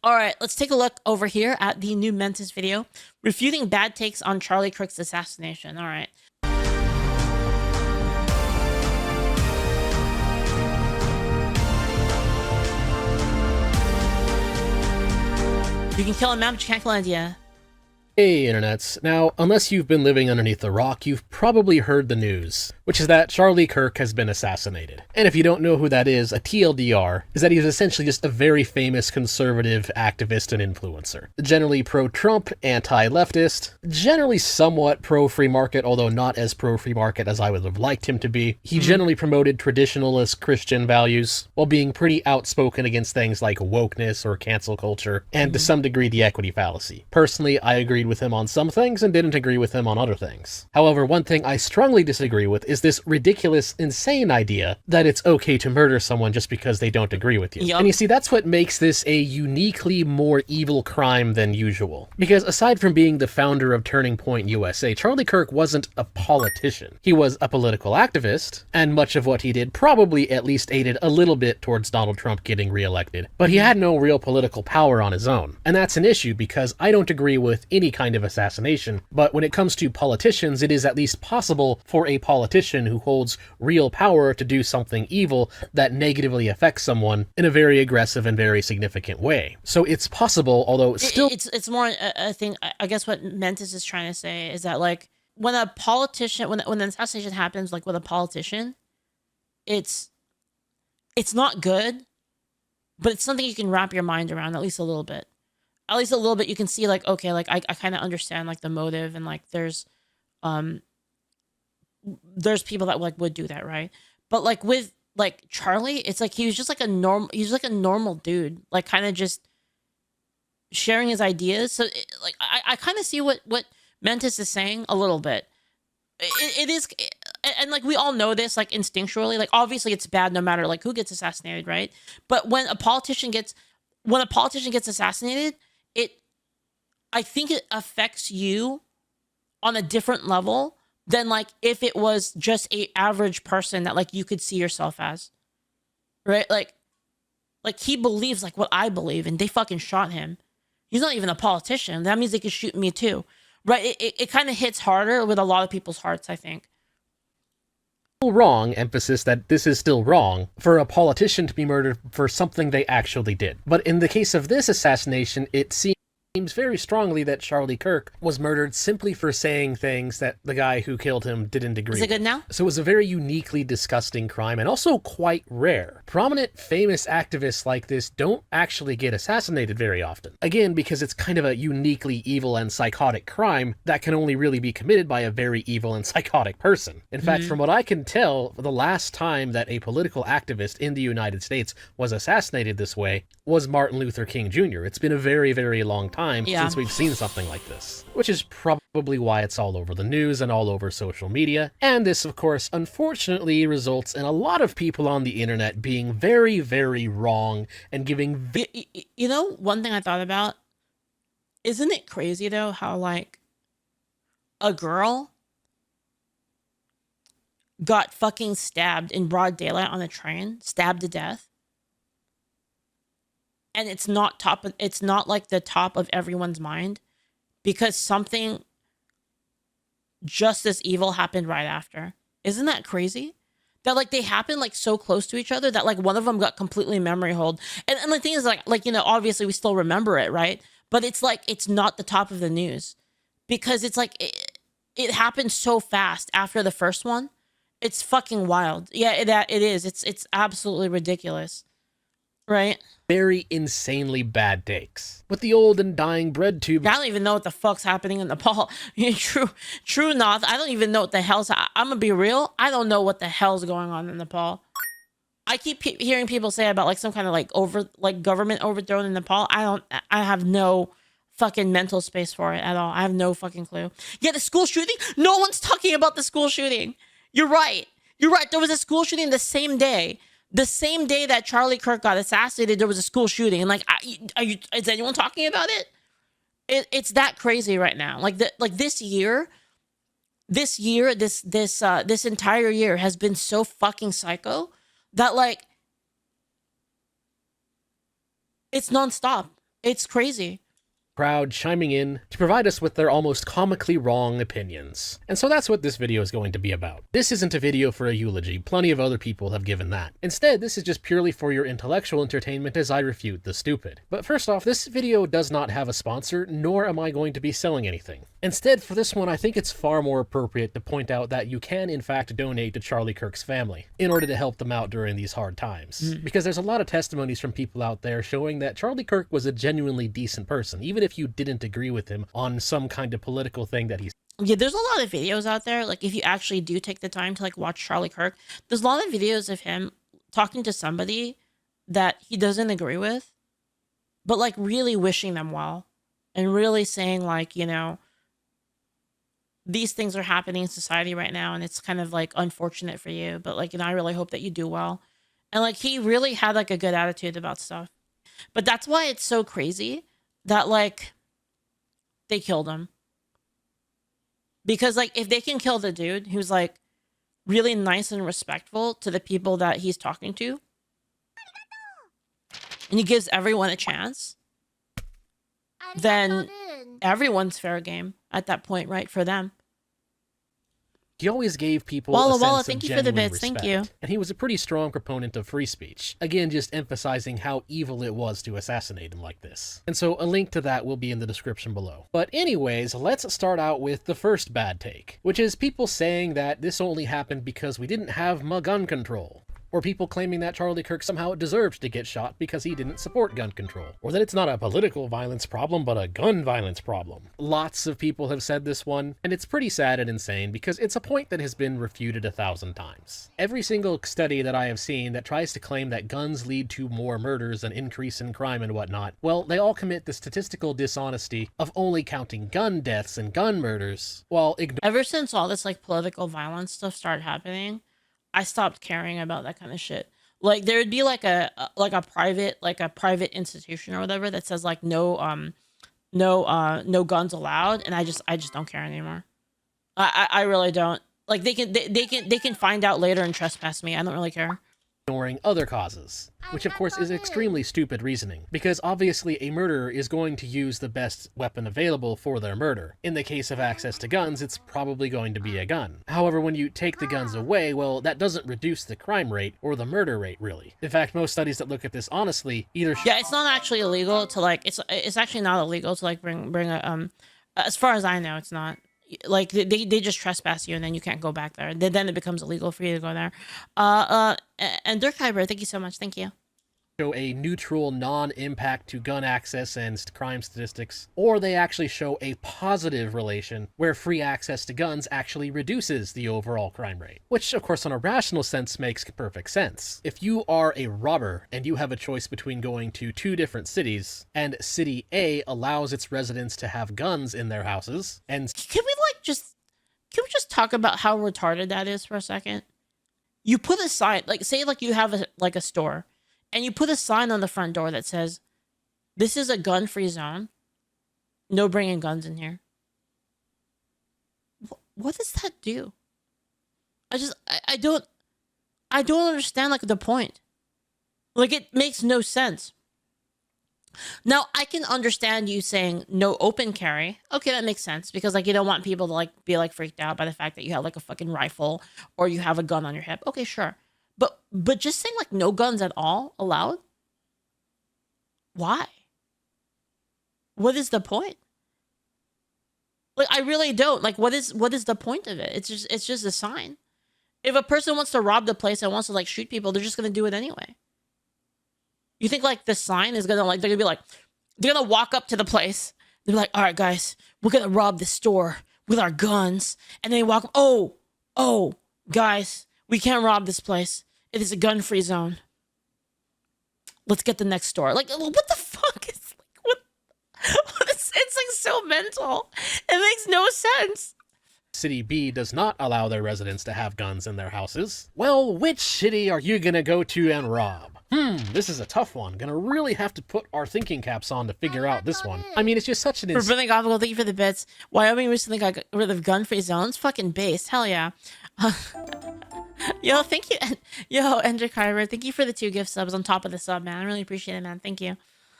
All right, let's take a look over here at the new Mentis video, refuting bad takes on Charlie Kirk's assassination. All right. You can kill a man, but you can't kill an idea. Hey internets. Now, unless you've been living underneath a rock, you've probably heard the news, which is that Charlie Kirk has been assassinated. And if you don't know who that is, a TLDR is that he was essentially just a very famous conservative activist and influencer. Generally pro-Trump, anti-leftist, generally somewhat pro-free market, although not as pro-free market as I would have liked him to be. He generally promoted traditionalist Christian values, while being pretty outspoken against things like wokeness or cancel culture, and to some degree the equity fallacy. Personally, I agreed with him on some things and didn't agree with him on other things. However, one thing I strongly disagree with is this ridiculous, insane idea that it's okay to murder someone just because they don't agree with you. Yep. And you see, that's what makes this a uniquely more evil crime than usual. Because aside from being the founder of Turning Point USA, Charlie Kirk wasn't a politician. He was a political activist, and much of what he did probably at least aided a little bit towards Donald Trump getting reelected. But he had no real political power on his own. And that's an issue because I don't agree with any kind of assassination, but when it comes to politicians, it is at least possible for a politician who holds real power to do something evil that negatively affects someone in a very aggressive and very significant way. So it's possible, although still... It's more, I think, I guess what Mentis is trying to say is that, like, when a politician, when an assassination happens, like, with a politician, it's not good, but it's something you can wrap your mind around at least a little bit. At least a little bit, you can see, like, okay, like, I kind of understand, like, the motive, and, like, there's people that, like, would do that, right? But, like, with, like, Charlie, it's like he was just like a normal dude, like, kind of just sharing his ideas. So, like, I kind of see what Mentis is saying a little bit. It is, and, like, we all know this, like, instinctually, like, obviously it's bad no matter, like, who gets assassinated, right? But when a politician gets assassinated, I think it affects you on a different level than, like, if it was just a average person that, like, you could see yourself as, right? Like he believes, like, what I believe, and they fucking shot him. He's not even a politician. That means they could shoot me too, right? It kind of hits harder with a lot of people's hearts, I think. Wrong, emphasis that this is still wrong, for a politician to be murdered for something they actually did. But in the case of this assassination, it seems very strongly that Charlie Kirk was murdered simply for saying things that the guy who killed him didn't agree with. Is it good now? So it was a very uniquely disgusting crime, and also quite rare. Prominent, famous activists like this don't actually get assassinated very often. Again, because it's kind of a uniquely evil and psychotic crime that can only really be committed by a very evil and psychotic person. In fact, from what I can tell, the last time that a political activist in the United States was assassinated this way was Martin Luther King Jr. It's been a very, very long time since we've seen something like this, which is probably why it's all over the news and all over social media. And this, of course, unfortunately results in a lot of people on the internet being very, very wrong and giving... You know, one thing I thought about, isn't it crazy, though, how, like, a girl got fucking stabbed in broad daylight on a train, stabbed to death, and it's not like the top of everyone's mind because something just as evil happened right after. Isn't that crazy? That, like, they happen, like, so close to each other that, like, one of them got completely memory hold. And the thing is, like, you know, obviously we still remember it, right? But it's like, it's not the top of the news because it's like, it happened so fast after the first one. It's fucking wild. Yeah, it is. It's absolutely ridiculous. Right? Very insanely bad takes. With the old and dying bread tube... I don't even know what the fuck's happening in Nepal. True enough, I don't even know what the hell's... I'm gonna be real, I don't know what the hell's going on in Nepal. I keep hearing people say about, like, some kind of, government overthrown in Nepal. I have no fucking mental space for it at all. I have no fucking clue. Yeah, the school shooting? No one's talking about the school shooting. You're right. There was a school shooting the same day. The same day that Charlie Kirk got assassinated, there was a school shooting, and, like, is anyone talking about it? It's that crazy right now. Like, this entire year has been so fucking psycho that, like, it's nonstop. It's crazy. Crowd chiming in to provide us with their almost comically wrong opinions. And so that's what this video is going to be about. This isn't a video for a eulogy, plenty of other people have given that. Instead, this is just purely for your intellectual entertainment as I refute the stupid. But first off, this video does not have a sponsor, nor am I going to be selling anything. Instead, for this one, I think it's far more appropriate to point out that you can in fact donate to Charlie Kirk's family in order to help them out during these hard times. Because there's a lot of testimonies from people out there showing that Charlie Kirk was a genuinely decent person, even if you didn't agree with him on some kind of political thing that he's... Yeah, there's a lot of videos out there. Like, if you actually do take the time to like watch Charlie Kirk, there's a lot of videos of him talking to somebody that he doesn't agree with, but like really wishing them well and really saying like, you know, these things are happening in society right now and it's kind of like unfortunate for you, but like, you know, I really hope that you do well. And like, he really had like a good attitude about stuff. But that's why it's so crazy that like they killed him. Because like, if they can kill the dude who's like really nice and respectful to the people that he's talking to, and he gives everyone a chance, then everyone's fair game at that point, right? For them. He always gave people Walla a sense Walla, of thank you for genuine the bits. respect. Thank you. And he was a pretty strong proponent of free speech. Again, just emphasizing how evil it was to assassinate him like this. And so a link to that will be in the description below. But anyways, let's start out with the first bad take, which is people saying that this only happened because we didn't have gun control. Or people claiming that Charlie Kirk somehow deserved to get shot because he didn't support gun control. Or that it's not a political violence problem, but a gun violence problem. Lots of people have said this one, and it's pretty sad and insane because it's a point that has been refuted 1,000 times. Every single study that I have seen that tries to claim that guns lead to more murders, an increase in crime and whatnot, well, they all commit the statistical dishonesty of only counting gun deaths and gun murders, while Ever since all this like political violence stuff started happening, I stopped caring about that kind of shit. Like there would be like a private institution or whatever that says like no guns allowed, and I just don't care anymore. I really don't. Like they can find out later and trespass me. I don't really care. ignoring other causes, which of course is extremely stupid reasoning, because obviously a murderer is going to use the best weapon available for their murder. In the case of access to guns, it's probably going to be a gun. However, when you take the guns away, well, that doesn't reduce the crime rate or the murder rate, really. In fact, most studies that look at this honestly either... Yeah, it's not actually illegal to like, it's actually not illegal to like bring a, as far as I know, it's not. Like they just trespass you and then you can't go back there. Then it becomes illegal for you to go there. And Durkheimer, thank you so much. Thank you. Show a neutral non-impact to gun access and crime statistics, or they actually show a positive relation where free access to guns actually reduces the overall crime rate, which of course on a rational sense makes perfect sense. If you are a robber and you have a choice between going to two different cities, and city A allows its residents to have guns in their houses, and can we just talk about how retarded that is for a second? You put a sign, like say like you have a store, and you put a sign on the front door that says, "This is a gun-free zone. No bringing guns in here." What does that do? I don't understand like the point. Like it makes no sense. Now I can understand you saying no open carry. Okay, that makes sense because like you don't want people to like be like freaked out by the fact that you have like a fucking rifle or you have a gun on your hip. Okay, sure. But just saying like no guns at all allowed? Why? What is the point? Like I really don't. Like what is the point of it? It's just a sign. If a person wants to rob the place and wants to like shoot people, they're just gonna do it anyway. You think like the sign is gonna like they're gonna walk up to the place. They're like, all right, guys, we're gonna rob the store with our guns, and then they walk. Oh, guys, we can't rob this place. It is a gun-free zone. Let's get the next store. Like, what the fuck is like what is, it's like so mental. It makes no sense. City B does not allow their residents to have guns in their houses. Well, which city are you gonna go to and rob? This is a tough one. Gonna really have to put our thinking caps on to figure out this one. I mean, it's just such an... Refuting Bad Takes, thank you for the bits. Wyoming recently got rid of gun-free zones. Fucking based. Hell yeah. Yo, thank you. Yo, Ender Kyber, thank you for the 2 gift subs on top of the sub, man. I really appreciate it, man. Thank you.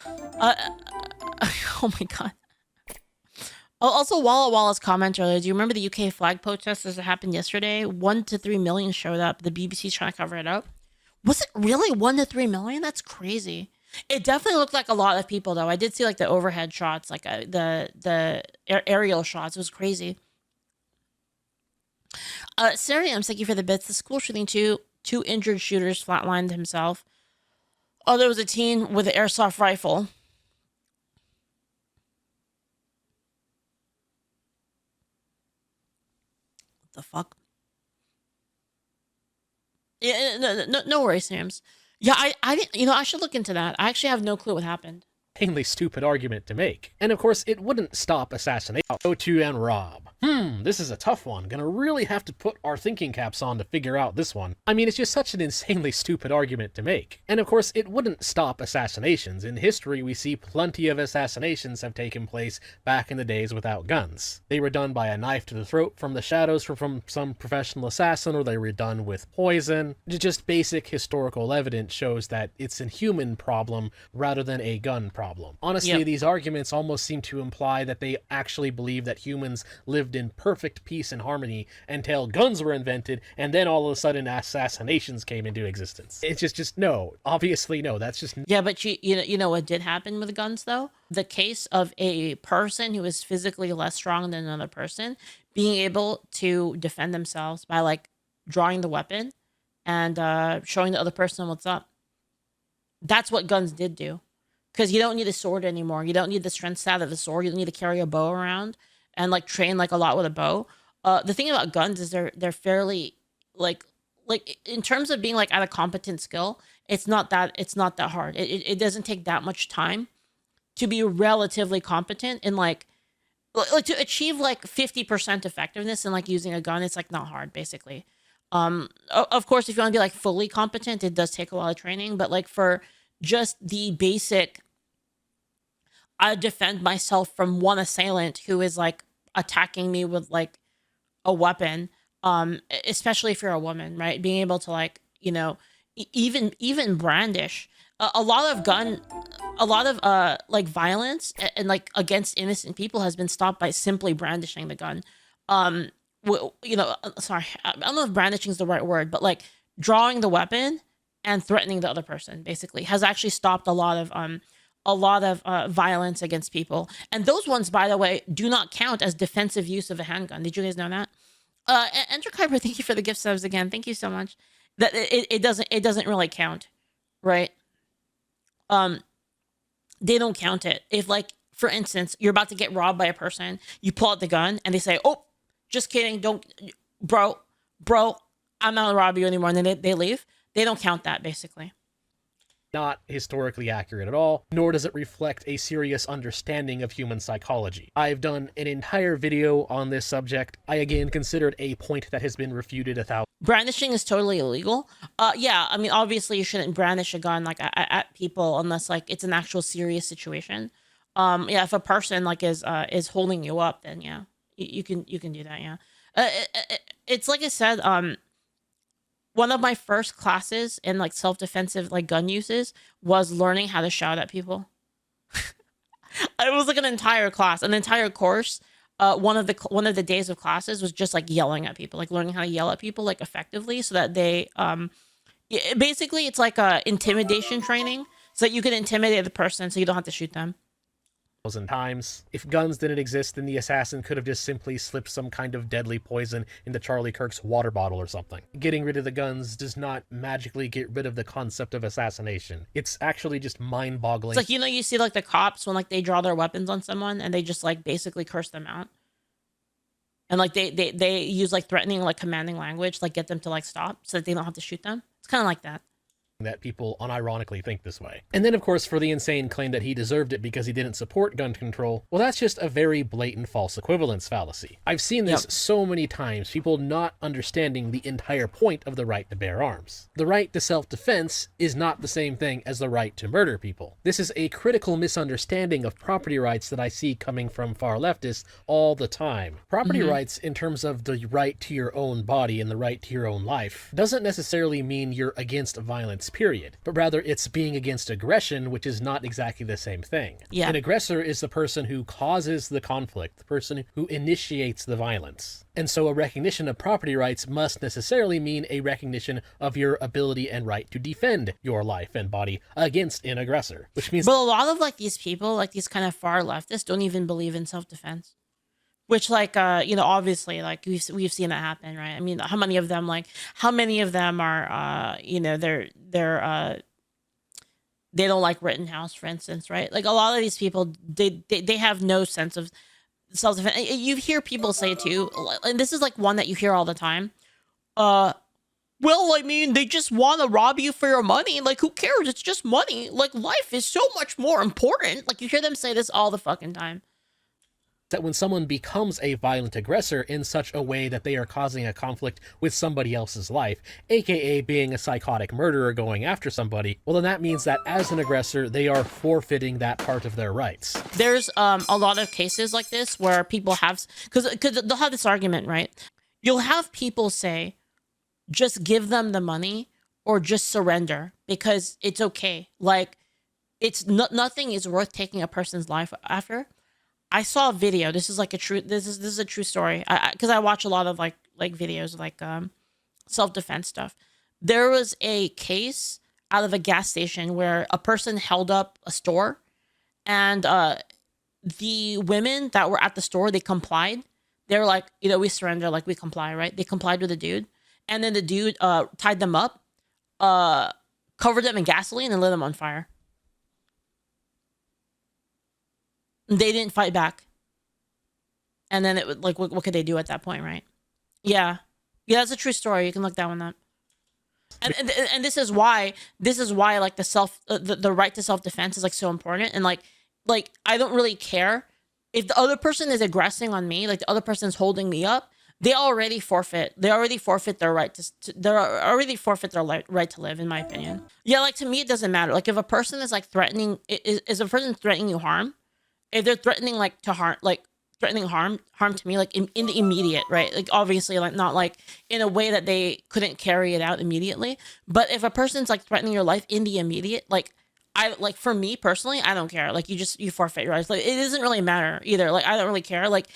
Uh, oh my god. Also, Walla Walla's comment earlier. Do you remember the UK flag protests that happened yesterday? 1 to 3 million showed up. The BBC's trying to cover it up. Was it really 1 to 3 million? That's crazy. It definitely looked like a lot of people, though. I did see like the overhead shots, like aerial shots. It was crazy. Sirium, thank you for the bits. The school shooting, two injured shooters flatlined himself. Oh, there was a teen with an airsoft rifle. What the fuck? Yeah, no worries, Sams. Yeah, I didn't. I should look into that. I actually have no clue what happened. Insanely stupid argument to make. And of course, it wouldn't stop assassination. Go to and rob. This is a tough one. Gonna really have to put our thinking caps on to figure out this one. I mean, it's just such an insanely stupid argument to make. And of course, it wouldn't stop assassinations. In history, we see plenty of assassinations have taken place back in the days without guns. They were done by a knife to the throat from the shadows from some professional assassin, or they were done with poison. Just basic historical evidence shows that it's a human problem rather than a gun problem. Honestly, these arguments almost seem to imply that they actually believe that humans lived in perfect peace and harmony until guns were invented, and then all of a sudden assassinations came into existence. It's just no. Obviously, no. That's just... Yeah, but you know what did happen with guns, though? The case of a person who is physically less strong than another person being able to defend themselves by, like, drawing the weapon and showing the other person what's up. That's what guns did do. Because you don't need a sword anymore. You don't need the strength stat of the sword. You don't need to carry a bow around and like train like a lot with a bow. The thing about guns is they're fairly like in terms of being like at a competent skill, it's not that hard. It doesn't take that much time to be relatively competent in like to achieve like 50% effectiveness in like using a gun. It's like not hard basically. Of course, if you want to be like fully competent, it does take a lot of training. But like for just the basic, I defend myself from one assailant who is like attacking me with like a weapon, especially if you're a woman, right? Being able to like, even brandish a lot of like violence and like against innocent people has been stopped by simply brandishing the gun. Sorry, I don't know if brandishing is the right word, but like drawing the weapon and threatening the other person basically has actually stopped a lot of violence against people. And those ones, by the way, do not count as defensive use of a handgun. Did you guys know that? Enter Kuiper, thank you for the gift subs again. Thank you so much. That it doesn't really count, right? They don't count it. If like, for instance, you're about to get robbed by a person, you pull out the gun and they say, "Oh, just kidding. Don't, bro, I'm not gonna rob you anymore." And then they leave. They don't count that, basically. Not historically accurate at all, nor does it reflect a serious understanding of human psychology. I've done an entire video on this subject. I again consider it a point that has been refuted 1,000. Brandishing is totally illegal. Yeah, I mean, obviously you shouldn't brandish a gun like at people unless like it's an actual serious situation. Yeah, if a person like is holding you up, then yeah, you can do that. Yeah, it's like I said. One of my first classes in like self-defensive like gun uses was learning how to shout at people. It was like an entire class, an entire course. One of the days of classes was just like yelling at people, like learning how to yell at people like effectively, so that they basically it's like a intimidation training, so that you can intimidate the person, so you don't have to shoot them. Times. If guns didn't exist, then the assassin could have just simply slipped some kind of deadly poison into Charlie Kirk's water bottle or something. Getting rid of the guns does not magically get rid of the concept of assassination. It's actually just mind-boggling. It's like, you see like the cops when like they draw their weapons on someone and they just like basically curse them out. And like they use like threatening, like commanding language, like get them to like stop so that they don't have to shoot them. It's kind of like that. That people unironically think this way. And then, of course, for the insane claim that he deserved it because he didn't support gun control, well, that's just a very blatant false equivalence fallacy. I've seen this so many times, people not understanding the entire point of the right to bear arms. The right to self-defense is not the same thing as the right to murder people. This is a critical misunderstanding of property rights that I see coming from far leftists all the time. Property rights, in terms of the right to your own body and the right to your own life, doesn't necessarily mean you're against violence, period, but rather it's being against aggression, which is not exactly the same thing. Yeah. An aggressor is the person who causes the conflict, the person who initiates the violence. And so a recognition of property rights must necessarily mean a recognition of your ability and right to defend your life and body against an aggressor, which means... But a lot of like these people, like these kind of far leftists, don't even believe in self-defense. Which, like, you know, obviously, like we've seen that happen, right? I mean, how many of them are, you know, they don't like Rittenhouse, for instance, right? Like a lot of these people, they have no sense of self-defense. You hear people say too, and this is like one that you hear all the time. Well, I mean, they just want to rob you for your money. Like, who cares? It's just money. Like, life is so much more important. Like, you hear them say this all the fucking time. That when someone becomes a violent aggressor in such a way that they are causing a conflict with somebody else's life, aka being a psychotic murderer going after somebody, well then that means that as an aggressor, they are forfeiting that part of their rights. There's a lot of cases like this where people have, because they'll have this argument, right? You'll have people say, just give them the money or just surrender because it's okay. Like, it's nothing is worth taking a person's life after. I saw a video. This is like this is a true story. Because I watch a lot of like videos like self-defense stuff. There was a case out of a gas station where a person held up a store, and the women that were at the store, they complied. They were like, you know, we surrender, like we comply, right? They complied with the dude, and then the dude tied them up, covered them in gasoline, and lit them on fire. They didn't fight back. And then it would like, what could they do at that point, right? Yeah, that's a true story. You can look that one up. And this is why like the right to self-defense is like so important. And like I don't really care if the other person is aggressing on me, like the other person is holding me up. They already forfeit their right right to live, in my opinion. Yeah, like to me it doesn't matter. Like if a person is like threatening, is a person threatening you harm? If they're threatening like to harm, like threatening harm to me, like in the immediate, right? Like obviously, like not like in a way that they couldn't carry it out immediately. But if a person's like threatening your life in the immediate, like for me personally, I don't care. Like you forfeit your rights. Like it doesn't really matter either. Like I don't really care. Like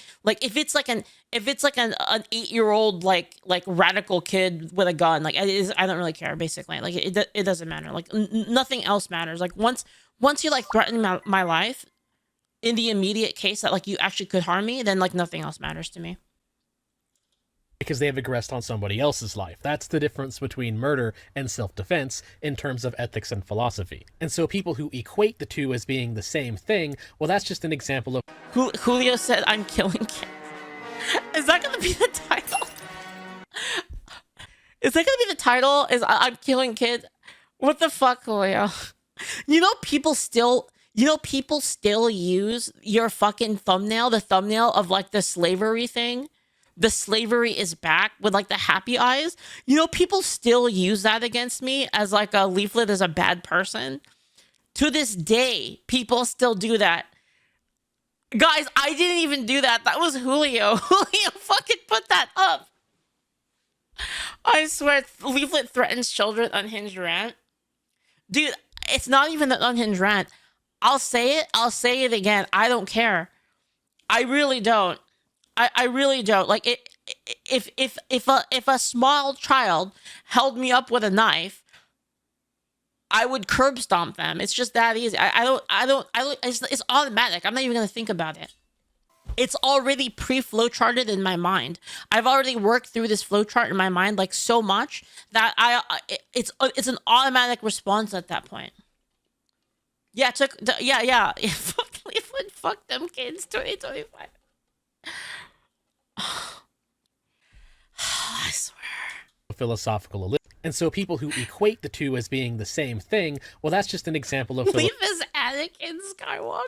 if it's like an 8-year-old like radical kid with a gun, like I don't really care. Basically, like it doesn't matter. Like nothing else matters. Like once you like threaten my life, in the immediate case that like you actually could harm me, then like nothing else matters to me. Because they have aggressed on somebody else's life. That's the difference between murder and self-defense in terms of ethics and philosophy. And so people who equate the two as being the same thing, well, that's just an example of... Julio said, I'm killing kids. Is that going to be the title? Is that going to be the title? Is I'm killing kids? What the fuck, Julio? You know, people still use your fucking thumbnail, the thumbnail of like the slavery thing. The slavery is back with like the happy eyes. You know, people still use that against me as like a Leaflit is a bad person. To this day, people still do that. Guys, I didn't even do that. That was Julio. Julio fucking put that up. I swear, Leaflit threatens children, unhinged rant. Dude, it's not even an unhinged rant. I'll say it again. I don't care. I really don't. I really don't. Like if a small child held me up with a knife, I would curb stomp them. It's just that easy. I don't it's automatic. I'm not even going to think about it. It's already pre-flow charted in my mind. I've already worked through this flow chart in my mind like so much that it's an automatic response at that point. Yeah, yeah. Fuck them kids, 2025. I swear. Philosophical. And so people who equate the two as being the same thing, well, that's just an example of... Leave as Anakin Skywalker.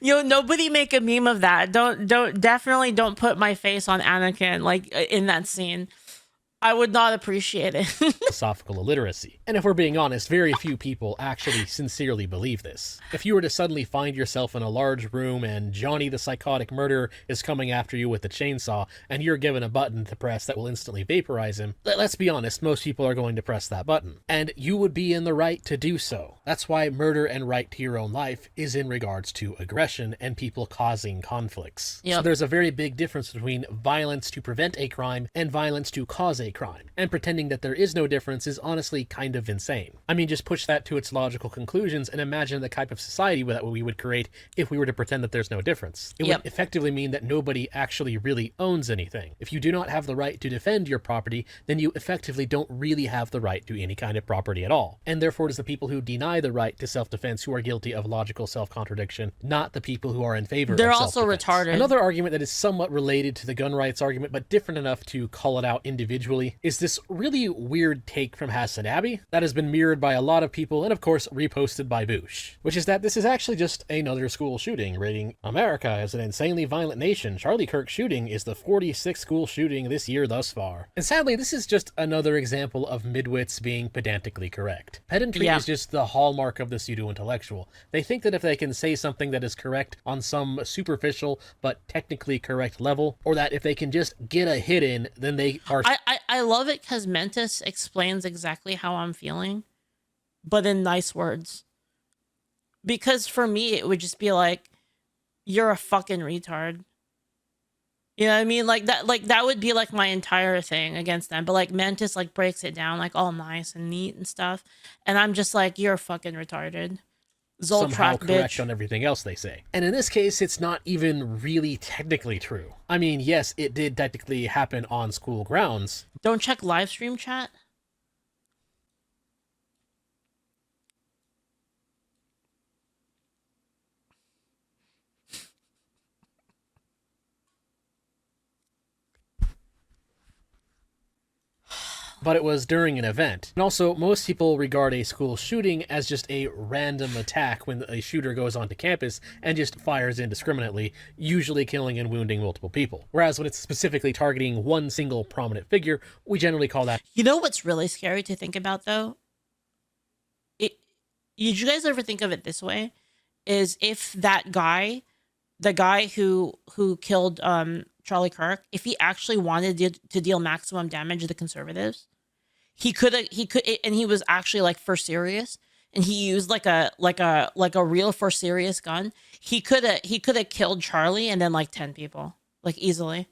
Yo, nobody make a meme of that. Definitely don't put my face on Anakin like in that scene. I would not appreciate it. philosophical illiteracy. And if we're being honest, very few people actually sincerely believe this. If you were to suddenly find yourself in a large room and Johnny the psychotic murderer is coming after you with a chainsaw, and you're given a button to press that will instantly vaporize him, let's be honest, most people are going to press that button. And you would be in the right to do so. That's why murder and right to your own life is in regards to aggression and people causing conflicts. Yep. So there's a very big difference between violence to prevent a crime and violence to cause a crime. And pretending that there is no difference is honestly kind of insane. I mean, just push that to its logical conclusions and imagine the type of society that we would create if we were to pretend that there's no difference. It would effectively mean that nobody actually really owns anything. If you do not have the right to defend your property, then you effectively don't really have the right to any kind of property at all. And therefore it is the people who deny the right to self-defense who are guilty of logical self-contradiction, not the people who are in favor of self-defense. They're also retarded. Another argument that is somewhat related to the gun rights argument, but different enough to call it out individually, is this really weird take from Hassan Abbey that has been mirrored by a lot of people and of course reposted by Boosh, which is that this is actually just another school shooting, rating America as an insanely violent nation. Charlie Kirk shooting is the 46th school shooting this year thus far. And sadly, this is just another example of midwits being pedantically correct. Pedantry is just the hallmark of the pseudo-intellectual. They think that if they can say something that is correct on some superficial but technically correct level, or that if they can just get a hit in, then they are... I love it because Mentis explains exactly how I'm feeling, but in nice words. Because for me, it would just be like, you're a fucking retard. You know what I mean? Like that would be like my entire thing against them. But like Mentis like breaks it down like all nice and neat and stuff. And I'm just like, you're fucking retarded. Somehow Zoltrak, correct bitch. on everything else they say. And in this case, it's not even really technically true. I mean, yes, it did technically happen on school grounds. Don't check live stream chat. But it was during an event. And also, most people regard a school shooting as just a random attack when a shooter goes onto campus and just fires indiscriminately, usually killing and wounding multiple people. Whereas when it's specifically targeting one single prominent figure, we generally call that... You know what's really scary to think about, though? Did you guys ever think of it this way? Is if that guy, the guy who killed Charlie Kirk, if he actually wanted to deal maximum damage to the conservatives, he could, and he was actually like for serious, and he used like a real for serious gun, he could have killed Charlie and then like 10 people, like easily.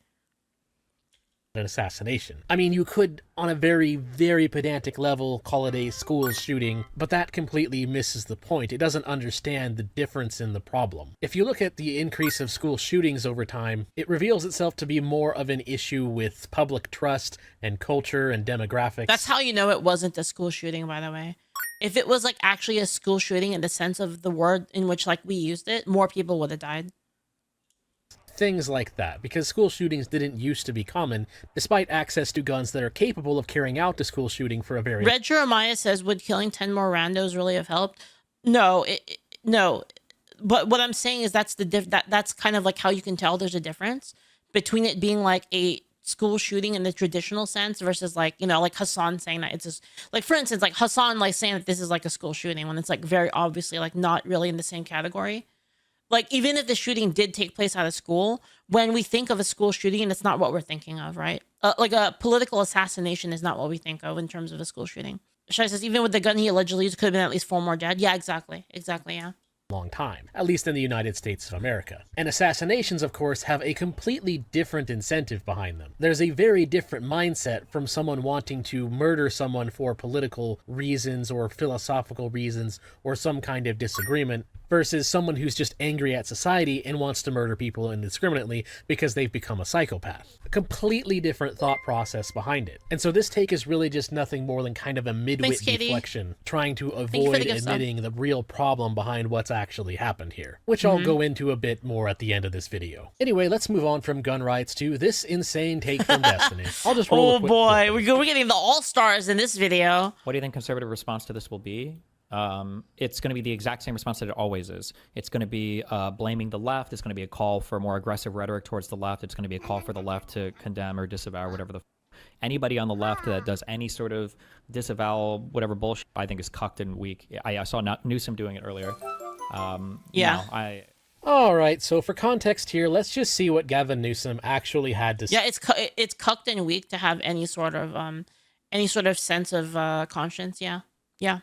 An assassination. I mean, you could, on a very, very pedantic level, call it a school shooting, but that completely misses the point. It doesn't understand the difference in the problem. If you look at the increase of school shootings over time, it reveals itself to be more of an issue with public trust and culture and demographics. That's how you know it wasn't a school shooting, by the way. If it was like actually a school shooting in the sense of the word in which like we used it, more people would have died. Things like that, because school shootings didn't used to be common, despite access to guns that are capable of carrying out the school shooting for a very... Red Jeremiah says, would killing 10 more randos really have helped? No, no. But what I'm saying is that's that's kind of like how you can tell there's a difference between it being like a school shooting in the traditional sense versus like, you know, like Hassan saying that it's just like, for instance, like Hassan like saying that this is like a school shooting when it's like very obviously like not really in the same category. Like, even if the shooting did take place out of school, when we think of a school shooting, and it's not what we're thinking of, right? Like a political assassination is not what we think of in terms of a school shooting. Shai says, even with the gun he allegedly used, could have been at least 4 more dead. Yeah, exactly. Exactly, yeah. Long time, at least in the United States of America. And assassinations, of course, have a completely different incentive behind them. There's a very different mindset from someone wanting to murder someone for political reasons or philosophical reasons or some kind of disagreement versus someone who's just angry at society and wants to murder people indiscriminately because they've become a psychopath. A completely different thought process behind it. And so this take is really just nothing more than kind of a midwit deflection, trying to avoid admitting the real problem behind what's actually happened here, which I'll go into a bit more at the end of this video. Anyway, let's move on from gun rights to this insane take from Destiny. I'll just roll a quick boy, we're getting the all-stars in this video. What do you think conservative response to this will be? It's going to be the exact same response that it always is. It's going to be blaming the left. It's going to be a call for more aggressive rhetoric towards the left. It's going to be a call for the left to condemn or disavow or whatever the Anybody on the left that does any sort of disavow whatever bullshit, I think is cucked and weak. I saw Newsom doing it earlier. Yeah. No, All right, so for context here, let's just see what Gavin Newsom actually had to say. Yeah, it's cucked and weak to have any sort of sense of conscience. Yeah. Yeah.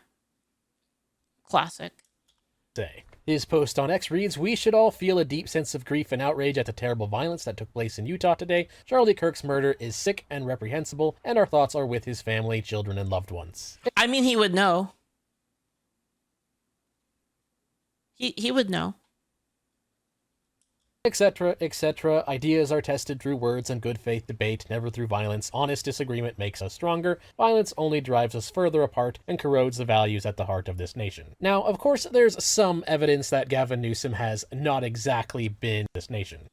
Classic. His post on X reads, "We should all feel a deep sense of grief and outrage at the terrible violence that took place in Utah today. Charlie Kirk's murder is sick and reprehensible, and our thoughts are with his family, children, and loved ones." I mean, he would know. He would know. Etc., etc. Ideas are tested through words and good faith debate, never through violence. Honest disagreement makes us stronger. Violence only drives us further apart and corrodes the values at the heart of this nation. Now, of course, there's some evidence that Gavin Newsom has not exactly been this nation.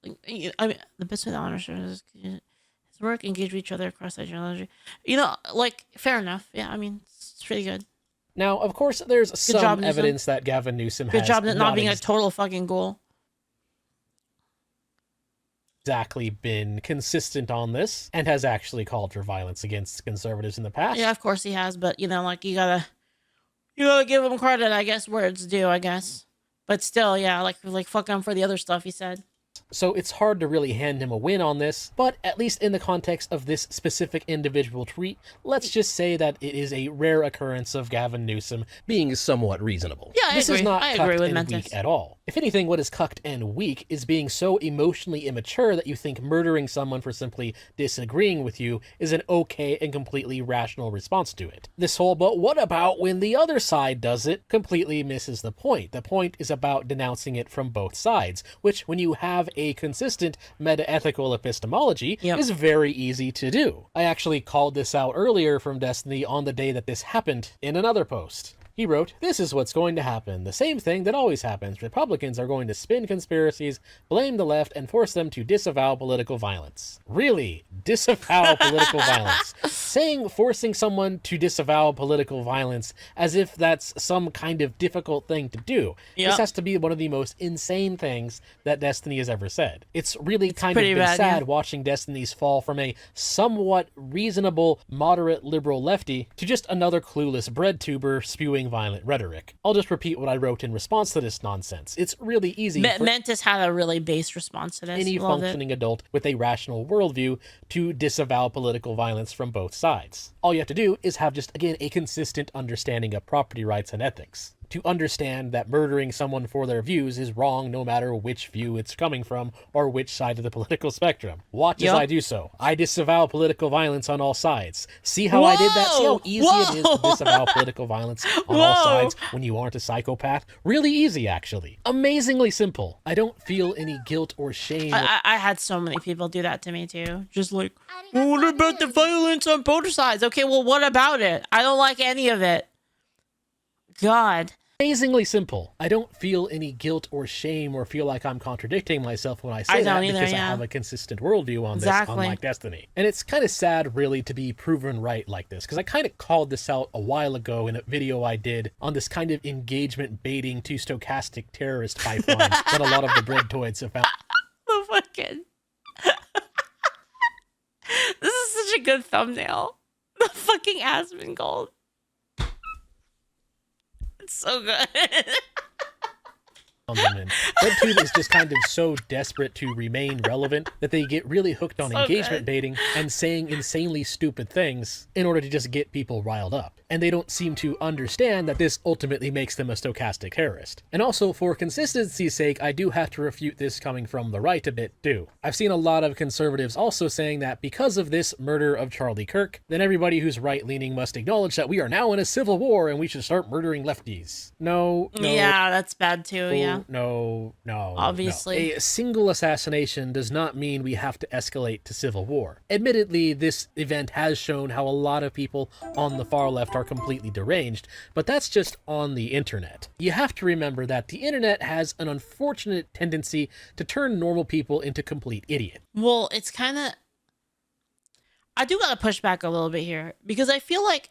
I mean, the best way to understand is his work, engage with each other across ideology. You know, like, fair enough. Yeah, I mean, it's pretty good. Now, of course, there's some job, evidence that Gavin Newsom Good has job not being a total fucking ghoul. Exactly been consistent on this and has actually called for violence against conservatives in the past. Yeah, of course he has, but you know, like you gotta give him credit, I guess, where it's due, I guess. But still, yeah, like fuck him for the other stuff he said. So it's hard to really hand him a win on this, but at least in the context of this specific individual tweet, let's just say that it is a rare occurrence of Gavin Newsom being somewhat reasonable. Yeah, this I is agree. not I cucked agree with and Mentis. weak at all. If anything, what is cucked and weak is being so emotionally immature that you think murdering someone for simply disagreeing with you is an okay and completely rational response to it. This whole "but what about when the other side does it" completely misses the point. The point is about denouncing it from both sides, which, when you have a consistent meta-ethical epistemology, is very easy to do. I actually called this out earlier from Destiny on the day that this happened in another post. He wrote, "This is what's going to happen. The same thing that always happens. Republicans are going to spin conspiracies, blame the left, and force them to disavow political violence." Really? Disavow political violence? Saying forcing someone to disavow political violence as if that's some kind of difficult thing to do. This has to be one of the most insane things that Destiny has ever said. It's really kind of been sad watching Destiny's fall from a somewhat reasonable, moderate liberal lefty to just another clueless bread tuber spewing violent rhetoric. I'll just repeat what I wrote in response to this nonsense. It's really easy for Mentis had a really base response to this. any functioning adult with a rational worldview to disavow political violence from both sides. All you have to do is have just, again, a consistent understanding of property rights and ethics. To understand that murdering someone for their views is wrong no matter which view it's coming from or which side of the political spectrum. Watch as I do so. I disavow political violence on all sides. See how I did that? See how easy it is to disavow political violence on all sides when you aren't a psychopath? Really easy, actually. Amazingly simple. I don't feel any guilt or shame. I had so many people do that to me too. Just like, well, what about the violence on both sides? Okay, well, what about it? I don't like any of it. God. Amazingly simple. I don't feel any guilt or shame or feel like I'm contradicting myself when I say that because I have a consistent worldview on this, unlike Destiny. And it's kind of sad, really, to be proven right like this, because I kind of called this out a while ago in a video I did on this kind of engagement baiting to stochastic terrorist pipeline that a lot of the breadtoids have found. The fucking... This is such a good thumbnail. The fucking Aspen Gold. So good. RedTube is just kind of so desperate to remain relevant that they get really hooked on engagement baiting and saying insanely stupid things in order to just get people riled up. And they don't seem to understand that this ultimately makes them a stochastic terrorist. And also, for consistency's sake, I do have to refute this coming from the right a bit too. I've seen a lot of conservatives also saying that because of this murder of Charlie Kirk, then everybody who's right-leaning must acknowledge that we are now in a civil war and we should start murdering lefties. No. Yeah, that's bad too, yeah. No. Obviously. A single assassination does not mean we have to escalate to civil war. Admittedly, this event has shown how a lot of people on the far left are completely deranged, but that's just on the internet. You have to remember that the internet has an unfortunate tendency to turn normal people into complete idiots. Well, it's kind of... I do gotta push back a little bit here, because I feel like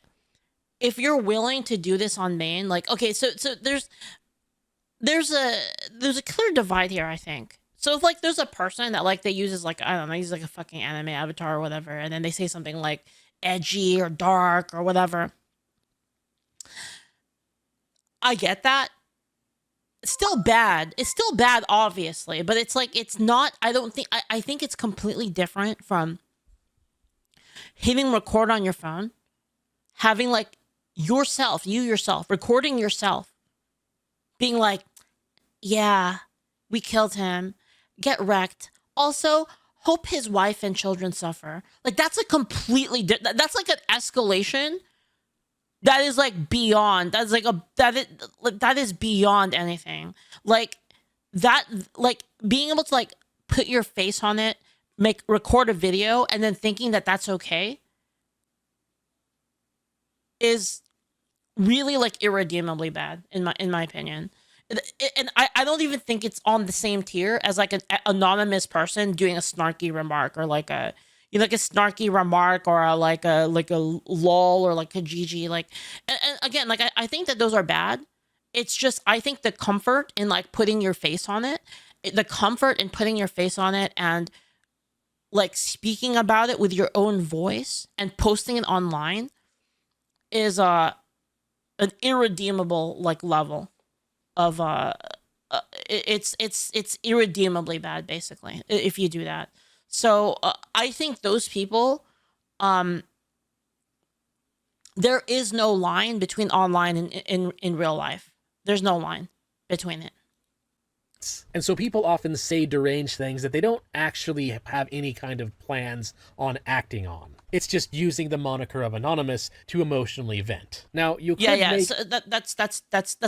if you're willing to do this on main, like, okay, so there's a clear divide here, I think. So if like there's a person that like they use as like, I don't know, use like a fucking anime avatar or whatever, and then they say something like edgy or dark or whatever, I get that. It's still bad. It's still bad, obviously, but it's like it's not. I don't think. I think it's completely different from hitting record on your phone, having like yourself, you yourself, recording yourself, being like, yeah, we killed him, get wrecked. Also, hope his wife and children suffer. Like that's a completely that's like an escalation that is like beyond. That's like that is beyond anything. Like that, like being able to like put your face on it, record a video, and then thinking that that's okay is really like irredeemably bad in my opinion. And I don't even think it's on the same tier as like an anonymous person doing a snarky remark or like a like a snarky remark or like a lol or like a GG like and again like I think that those are bad. It's just I think the comfort in like putting your face on it, the comfort in putting your face on it and like speaking about it with your own voice and posting it online is an irredeemable like level of it's irredeemably bad basically if you do that. So I think those people, there is no line between online and in real life. There's no line between it. And so people often say deranged things that they don't actually have any kind of plans on acting on. It's just using the moniker of anonymous to emotionally vent. Now you could make So that's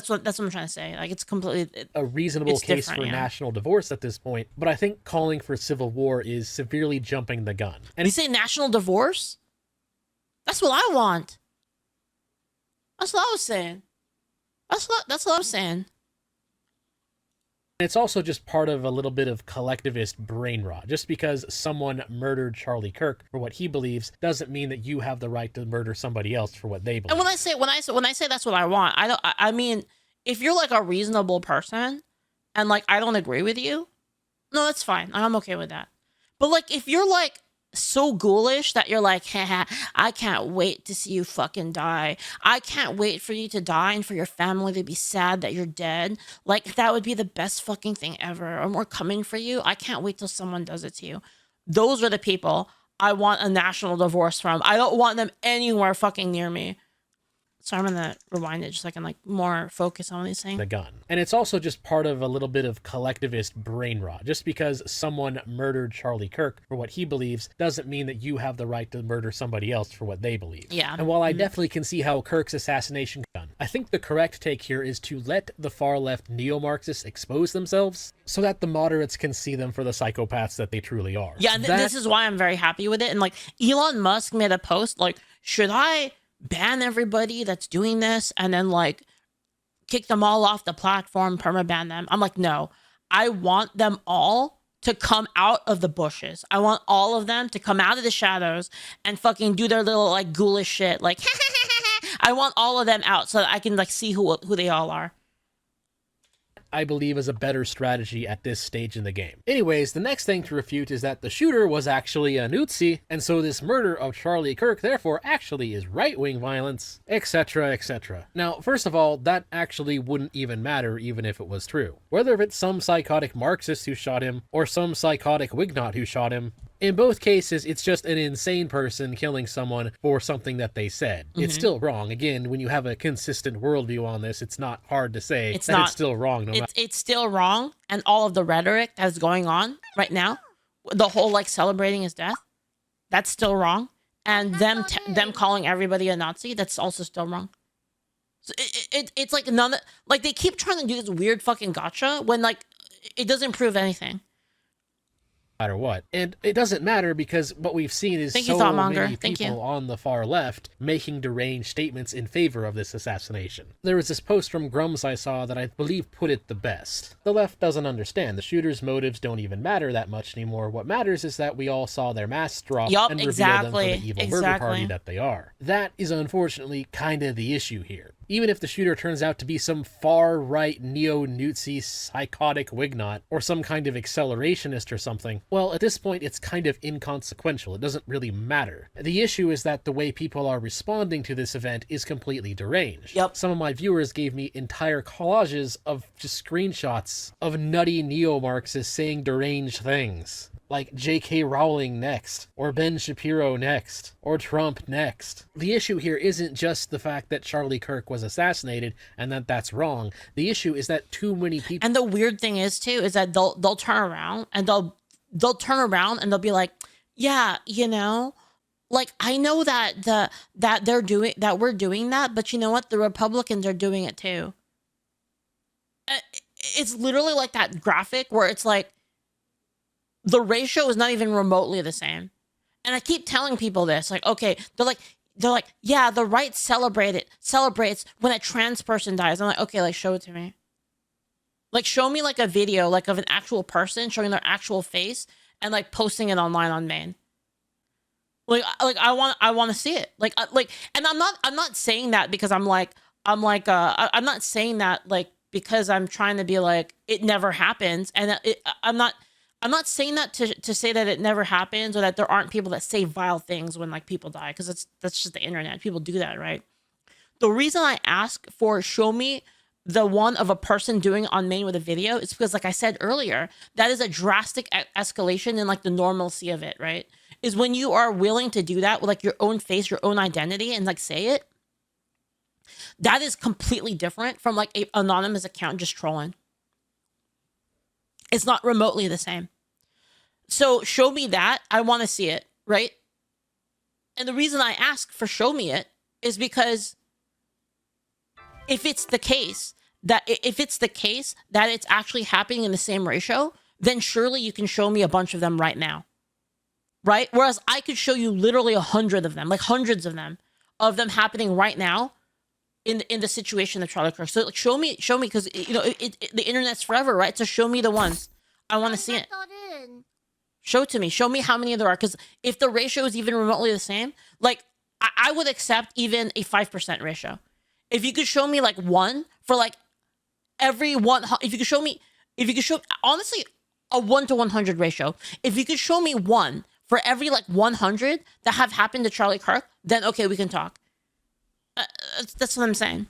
what I'm trying to say. Like it's completely a reasonable case for national divorce at this point, but I think calling for civil war is severely jumping the gun. And you say national divorce? That's what I want. That's what I was saying. That's what I was saying. It's also just part of a little bit of collectivist brain rot. Just because someone murdered Charlie Kirk for what he believes doesn't mean that you have the right to murder somebody else for what they believe. And when I say that's what I want, I mean if you're like a reasonable person and like I don't agree with you, no, that's fine. I'm okay with that. But like if you're like so ghoulish that you're like, haha, I can't wait to see you fucking die. I can't wait for you to die and for your family to be sad that you're dead. Like that would be the best fucking thing ever. And we're coming for you. I can't wait till someone does it to you. Those are the people I want a national divorce from. I don't want them anywhere fucking near me. So I'm gonna rewind it just so I can like more focus on what he's saying. The gun. And it's also just part of a little bit of collectivist brain rot. Just because someone murdered Charlie Kirk for what he believes doesn't mean that you have the right to murder somebody else for what they believe. Yeah. And while I definitely can see how Kirk's assassination gun, I think the correct take here is to let the far left neo-Marxists expose themselves so that the moderates can see them for the psychopaths that they truly are. Yeah, this is why I'm very happy with it. And like Elon Musk made a post like, should I ban everybody that's doing this and then like kick them all off the platform, permaban them? I'm like, no, I want them all to come out of the bushes. I want all of them to come out of the shadows and fucking do their little like ghoulish shit. Like, I want all of them out so that I can like see who they all are. I believe is a better strategy at this stage in the game. Anyways, the next thing to refute is that the shooter was actually a Nazi, and so this murder of Charlie Kirk therefore actually is right-wing violence, etc, etc. Now, first of all, that actually wouldn't even matter even if it was true. Whether it's some psychotic Marxist who shot him, or some psychotic Wignot who shot him, in both cases, it's just an insane person killing someone for something that they said. It's still wrong. Again, when you have a consistent worldview on this, it's not hard to say it's still wrong. It's still wrong, and all of the rhetoric that's going on right now, the whole like celebrating his death, that's still wrong. And them calling everybody a Nazi, that's also still wrong. So it's like like they keep trying to do this weird fucking gotcha when like it doesn't prove anything. matter what. And it doesn't matter because what we've seen is Thank you, so Thoughtmonger. many Thank people you. on the far left making deranged statements in favor of this assassination. There was this post from Grums I saw that I believe put it the best. The left doesn't understand. The shooter's motives don't even matter that much anymore. What matters is that we all saw their masks drop Yup, and reveal exactly. them for the evil murder party that they are. That is unfortunately kind of the issue here. Even if the shooter turns out to be some far-right neo-Nazi psychotic wignot, or some kind of accelerationist or something, well, at this point it's kind of inconsequential. It doesn't really matter. The issue is that the way people are responding to this event is completely deranged. Yep. Some of my viewers gave me entire collages of just screenshots of nutty neo-Marxists saying deranged things. Like J.K. Rowling next, or Ben Shapiro next, or Trump next. The issue here isn't just the fact that Charlie Kirk was assassinated and that that's wrong. The issue is that too many people... And the weird thing is too is that they'll turn around and they'll turn around and they'll be like, yeah, you know, like I know that we're doing that, but you know what? The Republicans are doing it too. It's literally like that graphic where it's like the ratio is not even remotely the same. And I keep telling people this, like, okay, they're like, yeah, the right celebrates when a trans person dies. I'm like, okay, like show it to me. Like show me like a video like of an actual person showing their actual face and like posting it online on Maine. Like I want to see it. Like and I'm not saying that because I'm not saying that like because I'm trying to be like it never happens, and I'm not saying that to say that it never happens or that there aren't people that say vile things when like people die, because that's just the internet. People do that, right? The reason I ask for show me the one of a person doing it on Maine with a video is because, like I said earlier, that is a drastic escalation in like the normalcy of it, right? Is when you are willing to do that with like your own face, your own identity, and like say it. That is completely different from like an anonymous account just trolling. It's not remotely the same. So show me that. I want to see it, right? And the reason I ask for show me it is because if it's the case that it's actually happening in the same ratio, then surely you can show me a bunch of them right now, right? Whereas I could show you literally 100 of them, like hundreds of them happening right now in the situation of Charlie Kirk. So like, show me, because you know the internet's forever, right? So show me the ones. I want to see it. Show it to me. Show me how many there are. Because if the ratio is even remotely the same, like I would accept even a 5% ratio. If you could show me like one for like every one, if you could show honestly a 1 to 100 ratio. If you could show me one for every like 100 that have happened to Charlie Kirk, then okay, we can talk. That's what I'm saying.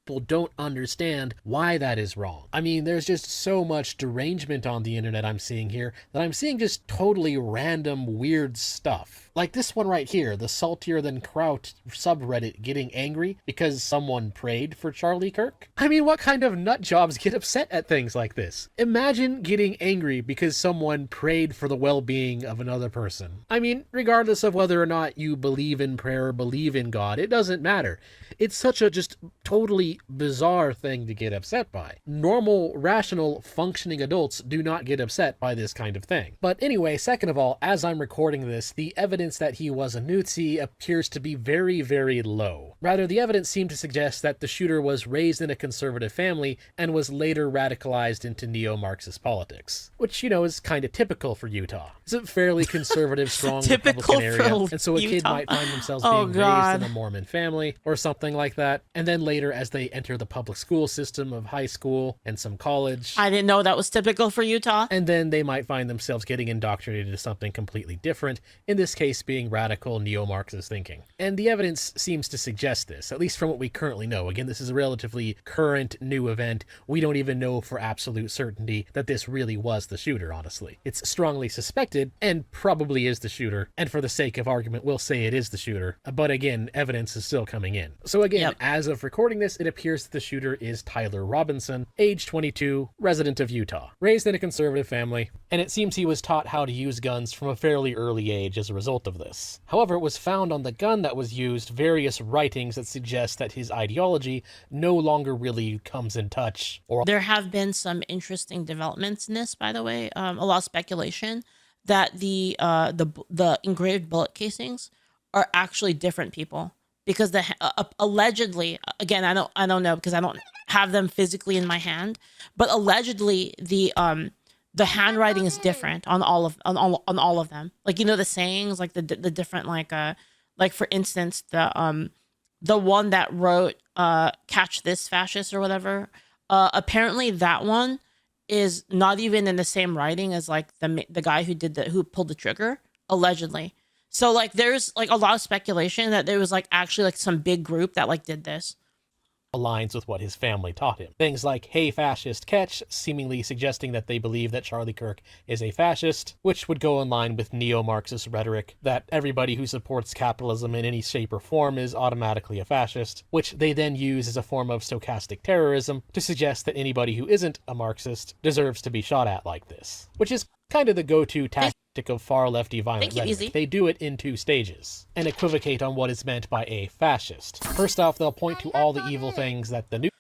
People don't understand why that is wrong. I mean, there's just so much derangement on the internet I'm seeing here that I'm seeing just totally random weird stuff. Like this one right here, the saltier than kraut subreddit getting angry because someone prayed for Charlie Kirk. I mean, what kind of nut jobs get upset at things like this? Imagine getting angry because someone prayed for the well-being of another person. I mean, regardless of whether or not you believe in prayer or believe in God, it doesn't matter. It's such a just totally bizarre thing to get upset by. Normal, rational, functioning adults do not get upset by this kind of thing. But anyway, second of all, as I'm recording this, the evidence that he was a Nazi appears to be very, very low. Rather, the evidence seemed to suggest that the shooter was raised in a conservative family and was later radicalized into neo-Marxist politics. Which, you know, is kind of typical for Utah. It's a fairly conservative, strong Republican area, and so a kid might find themselves being raised in a Mormon family or something like that, and then later as they enter the public school system of high school and some college. I didn't know that was typical for Utah. And then they might find themselves getting indoctrinated into something completely different, in this case being radical neo-Marxist thinking. And the evidence seems to suggest this, at least from what we currently know. Again, this is a relatively current new event. We don't even know for absolute certainty that this really was the shooter, honestly. It's strongly suspected, and probably is the shooter, and for the sake of argument, we'll say it is the shooter. But again, evidence is still coming in. So again, as of recording this, it appears that the shooter is Tyler Robinson, age 22, resident of Utah, raised in a conservative family, and it seems he was taught how to use guns from a fairly early age as a result result of this. However, it was found on the gun that was used various writings that suggest that his ideology no longer really comes in touch. Or There have been some interesting developments in this, by the way. A lot of speculation that the engraved bullet casings are actually different people, because allegedly, again, I don't know because I don't have them physically in my hand, but allegedly the handwriting is different on all of them. Like, you know, the sayings, like the different, like for instance, the one that wrote "Catch this fascist" or whatever. Apparently that one is not even in the same writing as like the guy who pulled the trigger, allegedly. So like there's like a lot of speculation that there was like actually like some big group that like did this. aligns with what his family taught him. Things like "Hey fascist, catch," seemingly suggesting that they believe that Charlie Kirk is a fascist, which would go in line with neo-Marxist rhetoric that everybody who supports capitalism in any shape or form is automatically a fascist, which they then use as a form of stochastic terrorism to suggest that anybody who isn't a Marxist deserves to be shot at like this, which is kind of the go-to tactic of far-lefty violent rhetoric. They do it in two stages, and equivocate on what is meant by a fascist. First off, they'll point to all the evil things that the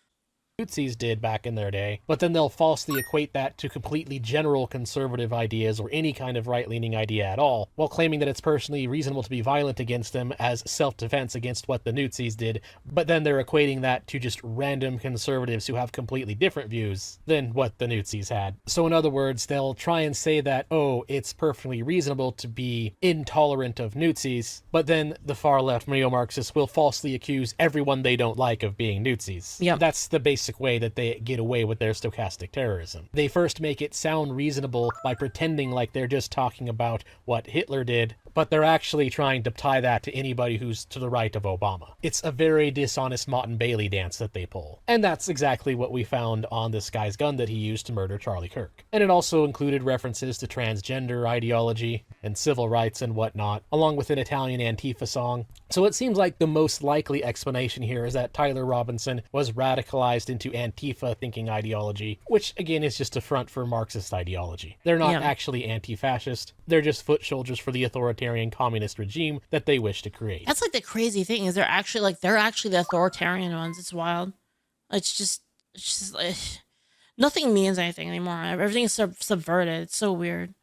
Nazis did back in their day, but then they'll falsely equate that to completely general conservative ideas or any kind of right-leaning idea at all, while claiming that it's personally reasonable to be violent against them as self-defense against what the Nazis did, but then they're equating that to just random conservatives who have completely different views than what the Nazis had. So in other words, they'll try and say that, oh, it's perfectly reasonable to be intolerant of Nazis, but then the far-left neo-Marxists will falsely accuse everyone they don't like of being Nazis. Yeah. That's the basic way that they get away with their stochastic terrorism. They first make it sound reasonable by pretending like they're just talking about what Hitler did, but they're actually trying to tie that to anybody who's to the right of Obama. It's a very dishonest Mott and Bailey dance that they pull. And that's exactly what we found on this guy's gun that he used to murder Charlie Kirk. And it also included references to transgender ideology and civil rights and whatnot, along with an Italian Antifa song. So it seems like the most likely explanation here is that Tyler Robinson was radicalized into Antifa thinking ideology, which again is just a front for Marxist ideology. They're not actually anti-fascist, they're just foot soldiers for the authoritarian communist regime that they wish to create. That's like the crazy thing is they're actually the authoritarian ones. It's wild. It's just like, nothing means anything anymore. Everything is subverted. It's so weird.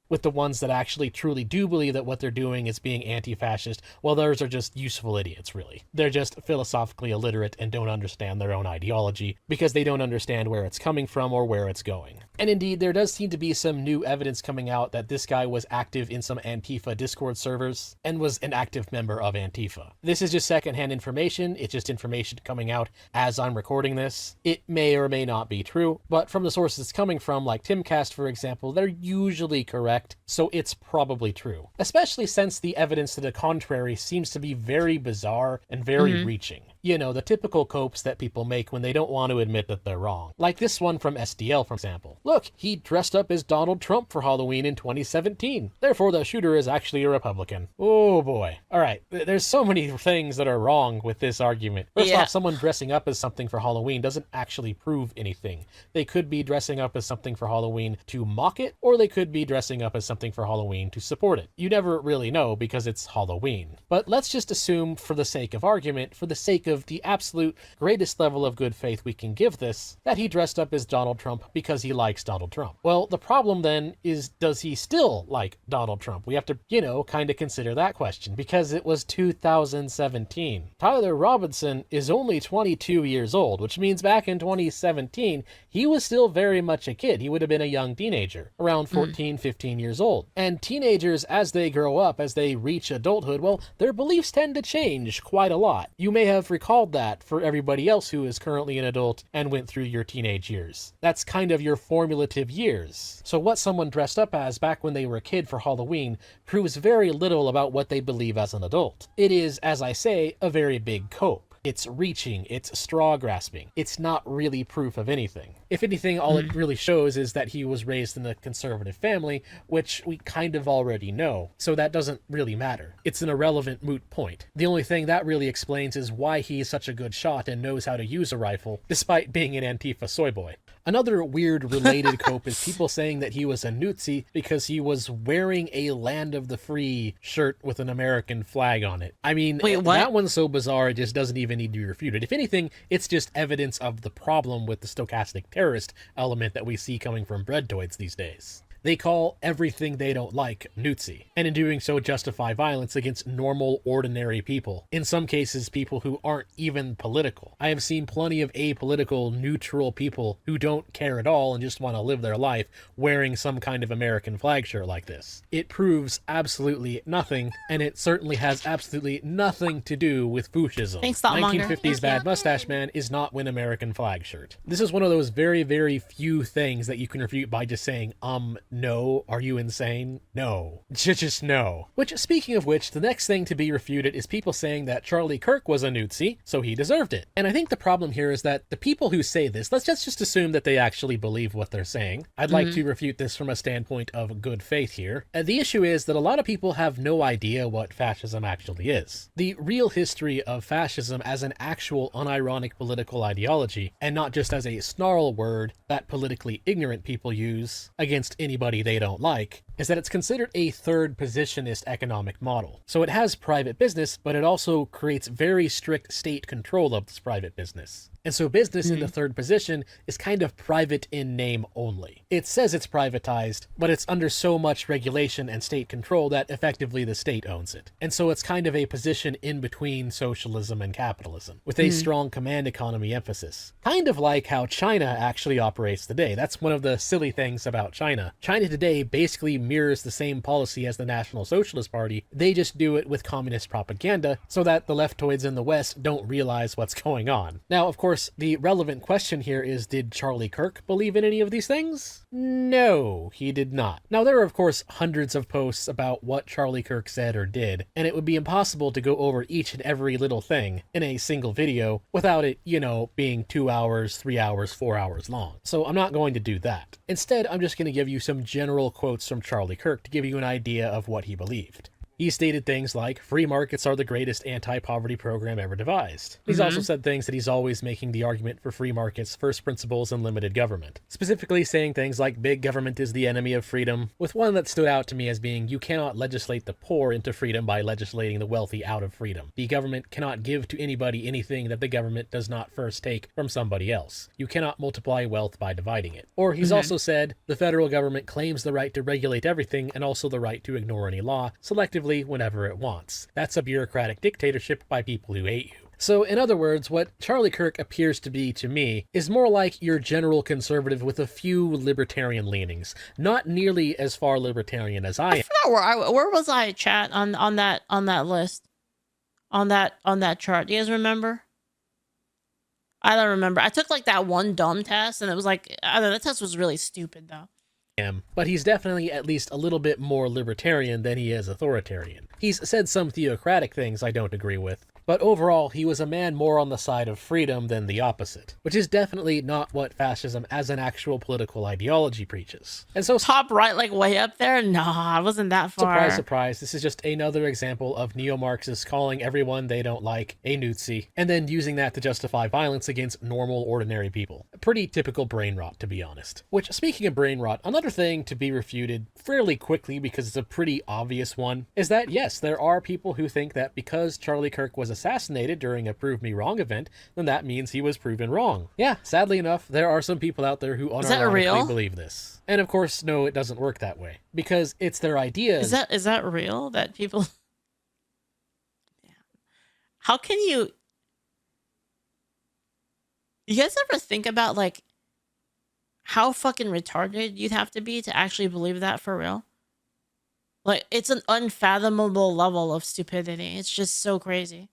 With the ones that actually truly do believe that what they're doing is being anti-fascist, well, those are just useful idiots, really. They're just philosophically illiterate and don't understand their own ideology because they don't understand where it's coming from or where it's going. And indeed, there does seem to be some new evidence coming out that this guy was active in some Antifa Discord servers and was an active member of Antifa. This is just secondhand information. It's just information coming out as I'm recording this. It may or may not be true, but from the sources it's coming from, like Timcast, for example, they're usually correct. So it's probably true, especially since the evidence to the contrary seems to be very bizarre and very reaching. You know, the typical copes that people make when they don't want to admit that they're wrong. Like this one from SDL, for example. Look, he dressed up as Donald Trump for Halloween in 2017. Therefore, the shooter is actually a Republican. Oh boy. All right, there's so many things that are wrong with this argument. First off, someone dressing up as something for Halloween doesn't actually prove anything. They could be dressing up as something for Halloween to mock it, or they could be dressing up as something for Halloween to support it. You never really know because it's Halloween. But let's just assume, for the sake of argument, for the sake of the absolute greatest level of good faith we can give this, that he dressed up as Donald Trump because he likes Donald Trump. Well, the problem then is, does he still like Donald Trump? We have to, kind of consider that question, because it was 2017. Tyler Robinson is only 22 years old, which means back in 2017, he was still very much a kid. He would have been a young teenager, around 14, 15 years old. And teenagers, as they grow up, as they reach adulthood, well, their beliefs tend to change quite a lot. You may have recalled that for everybody else who is currently an adult and went through your teenage years. That's kind of your formative years. So what someone dressed up as back when they were a kid for Halloween proves very little about what they believe as an adult. It is, as I say, a very big cope. It's reaching, it's straw grasping. It's not really proof of anything. If anything, all it really shows is that he was raised in a conservative family, which we kind of already know, so that doesn't really matter. It's an irrelevant moot point. The only thing that really explains is why he's such a good shot and knows how to use a rifle, despite being an Antifa soy boy. Another weird related cope is people saying that he was a Nazi because he was wearing a Land of the Free shirt with an American flag on it. I mean, Wait, what? that one's so bizarre it just doesn't even need to be refuted. If anything, it's just evidence of the problem with the stochastic terrorist element that we see coming from breadtoids these days. They call everything they don't like Nazi, and in doing so justify violence against normal, ordinary people. In some cases, people who aren't even political. I have seen plenty of apolitical, neutral people who don't care at all and just want to live their life wearing some kind of American flag shirt like this. It proves absolutely nothing, and it certainly has absolutely nothing to do with fascism. Thanks, Thoughtmonger. 1950s Bad Mustache Man is not an American flag shirt. This is one of those very, very few things that you can refute by just saying, no, are you insane? No. Just no. Which, speaking of which, the next thing to be refuted is people saying that Charlie Kirk was a Nazi, so he deserved it. And I think the problem here is that the people who say this, let's just assume that they actually believe what they're saying. I'd like to refute this from a standpoint of good faith here. The issue is that a lot of people have no idea what fascism actually is. The real history of fascism as an actual unironic political ideology, and not just as a snarl word that politically ignorant people use against anybody they don't like, is that it's considered a third positionist economic model. So it has private business, but it also creates very strict state control of this private business. And so business in the third position is kind of private in name only. It says it's privatized, but it's under so much regulation and state control that effectively the state owns it. And so it's kind of a position in between socialism and capitalism, with a strong command economy emphasis. Kind of like how China actually operates today. That's one of the silly things about China. China today basically mirrors the same policy as the National Socialist Party. They just do it with communist propaganda so that the leftoids in the West don't realize what's going on. Now, of course, the relevant question here is, did Charlie Kirk believe in any of these things? No, he did not. Now, there are, of course, hundreds of posts about what Charlie Kirk said or did, and it would be impossible to go over each and every little thing in a single video without it, being 2 hours, 3 hours, 4 hours long. So I'm not going to do that. Instead, I'm just going to give you some general quotes from Charlie Kirk to give you an idea of what he believed. He stated things like, free markets are the greatest anti-poverty program ever devised. He's also said things that he's always making the argument for free markets, first principles, and limited government. Specifically saying things like big government is the enemy of freedom, with one that stood out to me as being, you cannot legislate the poor into freedom by legislating the wealthy out of freedom. The government cannot give to anybody anything that the government does not first take from somebody else. You cannot multiply wealth by dividing it. Or he's also said, the federal government claims the right to regulate everything and also the right to ignore any law, selectively whenever it wants. That's a bureaucratic dictatorship by people who hate you. So, in other words, what Charlie Kirk appears to be to me is more like your general conservative with a few libertarian leanings. Not nearly as far libertarian as I am. I forgot where was I, chat, on that list, on that chart. Do you guys remember? I don't remember. I took like that one dumb test, and it was like, I don't know, that test was really stupid though. But he's definitely at least a little bit more libertarian than he is authoritarian. He's said some theocratic things I don't agree with, but overall he was a man more on the side of freedom than the opposite, which is definitely not what fascism as an actual political ideology preaches. And so Top right, like way up there? Nah, I wasn't that far. surprise, surprise, this is just another example of neo-Marxists calling everyone they don't like a Nazi, and then using that to justify violence against normal, ordinary people. A pretty typical brain rot, to be honest. Which, speaking of brain rot, another thing to be refuted fairly quickly, because it's a pretty obvious one, is that yes, there are people who think that because Charlie Kirk was assassinated during a Prove Me Wrong event, then that means he was proven wrong. Yeah, sadly enough, there are some people out there who unironically believe this. And of course, no, it doesn't work that way, because it's their ideas. Is that real? That people... How can you... You guys ever think about, like, how fucking retarded you'd have to be to actually believe that for real? Like, it's an unfathomable level of stupidity. It's just so crazy.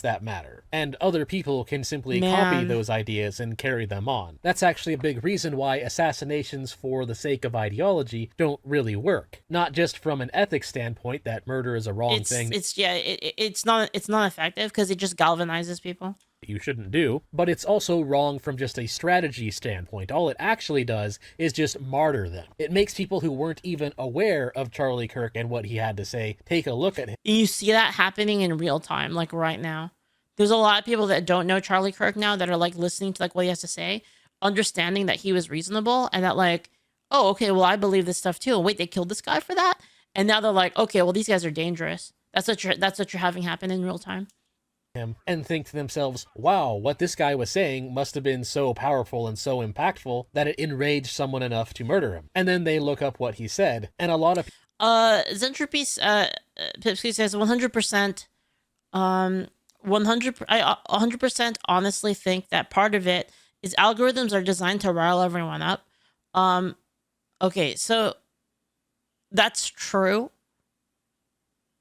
That matter, and other people can simply copy those ideas and carry them on. That's actually a big reason why assassinations for the sake of ideology don't really work. Not just from an ethics standpoint that murder is a wrong thing. It's not effective because it just galvanizes people. you shouldn't do, but it's also wrong from just a strategy standpoint. All it actually does is just martyr them. It makes people who weren't even aware of Charlie Kirk and what he had to say take a look at him. You see that happening in real time, like right now. There's a lot of people that don't know Charlie Kirk now that are like listening to like what he has to say, understanding that he was reasonable and that like, oh, okay, well, I believe this stuff too. Wait, they killed this guy for that? And now they're like, okay, well, these guys are dangerous. That's what you're having happen in real time. Him and think to themselves, wow, what this guy was saying must have been so powerful and so impactful that it enraged someone enough to murder him. And then they look up what he said, and a lot of Zentropy Pipsky says 100%. 100% honestly think that part of it is algorithms are designed to rile everyone up. Okay, so that's true,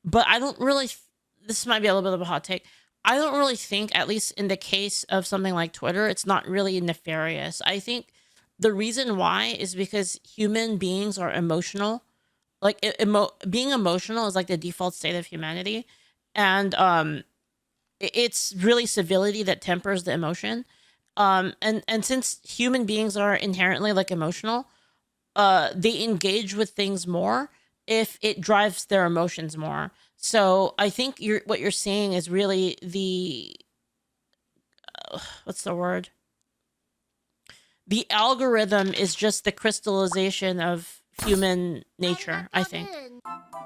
but I don't really. This might be a little bit of a hot take. I don't really think, at least in the case of something like Twitter, it's not really nefarious. I think the reason why is because human beings are emotional. Like being emotional is like the default state of humanity, and it's really civility that tempers the emotion. And since human beings are inherently like emotional, they engage with things more if it drives their emotions more. So I think what you're saying is really the what's the word? The algorithm is just the crystallization of human nature, I think.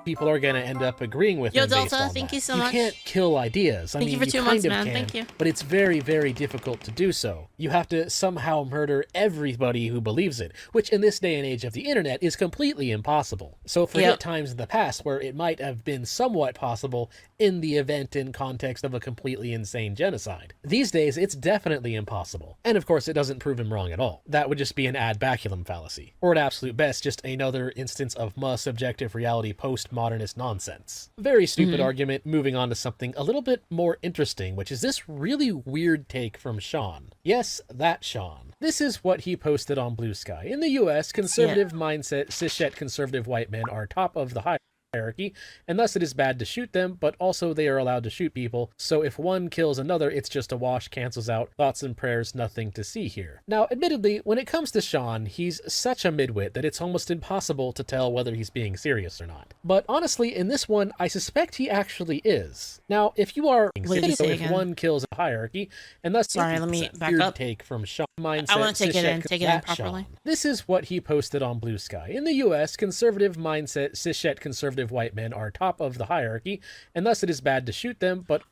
people are going to end up agreeing with him based on thank that. you so much. You can't kill ideas. Thank you for 2 kind months, of man. can, Thank you. but it's very, very difficult to do so. You have to somehow murder everybody who believes it, which in this day and age of the internet is completely impossible. So forget times in the past where it might have been somewhat possible in the event in context of a completely insane genocide. These days, it's definitely impossible. And of course, it doesn't prove him wrong at all. That would just be an ad baculum fallacy. Or at absolute best, just another instance of subjective reality postmodernist nonsense. Very stupid argument. Moving on to something a little bit more interesting, which is this really weird take from Shaun. Yes, that Shaun. This is what he posted on Blue Sky. In the US, conservative mindset, cishet conservative white men are top of the hierarchy, and thus it is bad to shoot them, but also they are allowed to shoot people, so if one kills another, it's just a wash, cancels out, thoughts and prayers, nothing to see here. Now, admittedly, when it comes to Shaun, he's such a midwit that it's almost impossible to tell whether he's being serious or not. But honestly, in this one, I suspect he actually is. Now, if you are if one kills a hierarchy, and thus let me back up. Take from Shaun mindset, I want to take it in properly. Shaun. This is what he posted on Blue Sky. In the US, conservative mindset, cishet conservative white men are top of the hierarchy, and thus it is bad to shoot them, but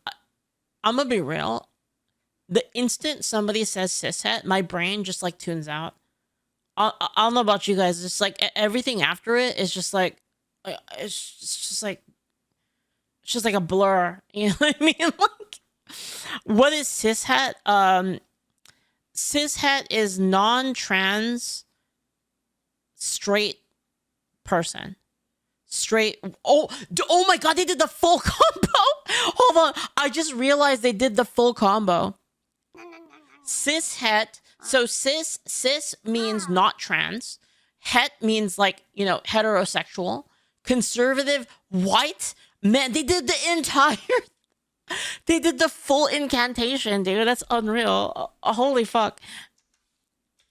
I'm gonna be real. The instant somebody says cishet, my brain just like tunes out. I don't know about you guys. It's like everything after it is just like it's just like a blur. You know what I mean? Like, what is cishet? Cishet is non-trans straight person. Straight. Oh my god, they did the full combo. Hold on, I just realized they did the full combo. Cishet. So cis means not trans. Het means like, you know, heterosexual. Conservative white. Man, they did the entire they did the full incantation, dude. That's unreal. Holy fuck.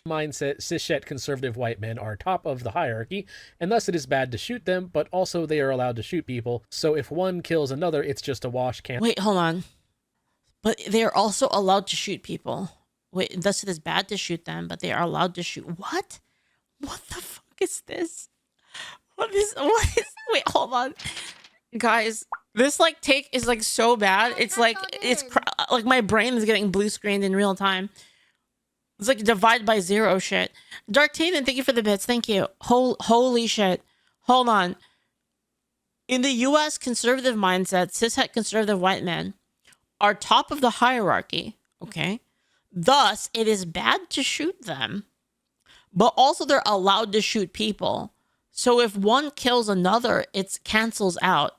Mindset, cishet conservative white men are top of the hierarchy, and thus it is bad to shoot them, but also they are allowed to shoot people, so if one kills another, it's just a wash, Wait, hold on. But they are also allowed to shoot people. Wait, thus it is bad to shoot them, but they are allowed to shoot. What? What the fuck is this? What is, wait, hold on. Guys, this like take is like so bad. It's like, like my brain is getting blue screened in real time. It's like divide by zero shit. Dark Taven, thank you for the bits. Thank you. Holy shit. Hold on. In the US, conservative mindset, cishet conservative white men are top of the hierarchy. Okay. Thus, it is bad to shoot them, but also they're allowed to shoot people. So if one kills another, it cancels out.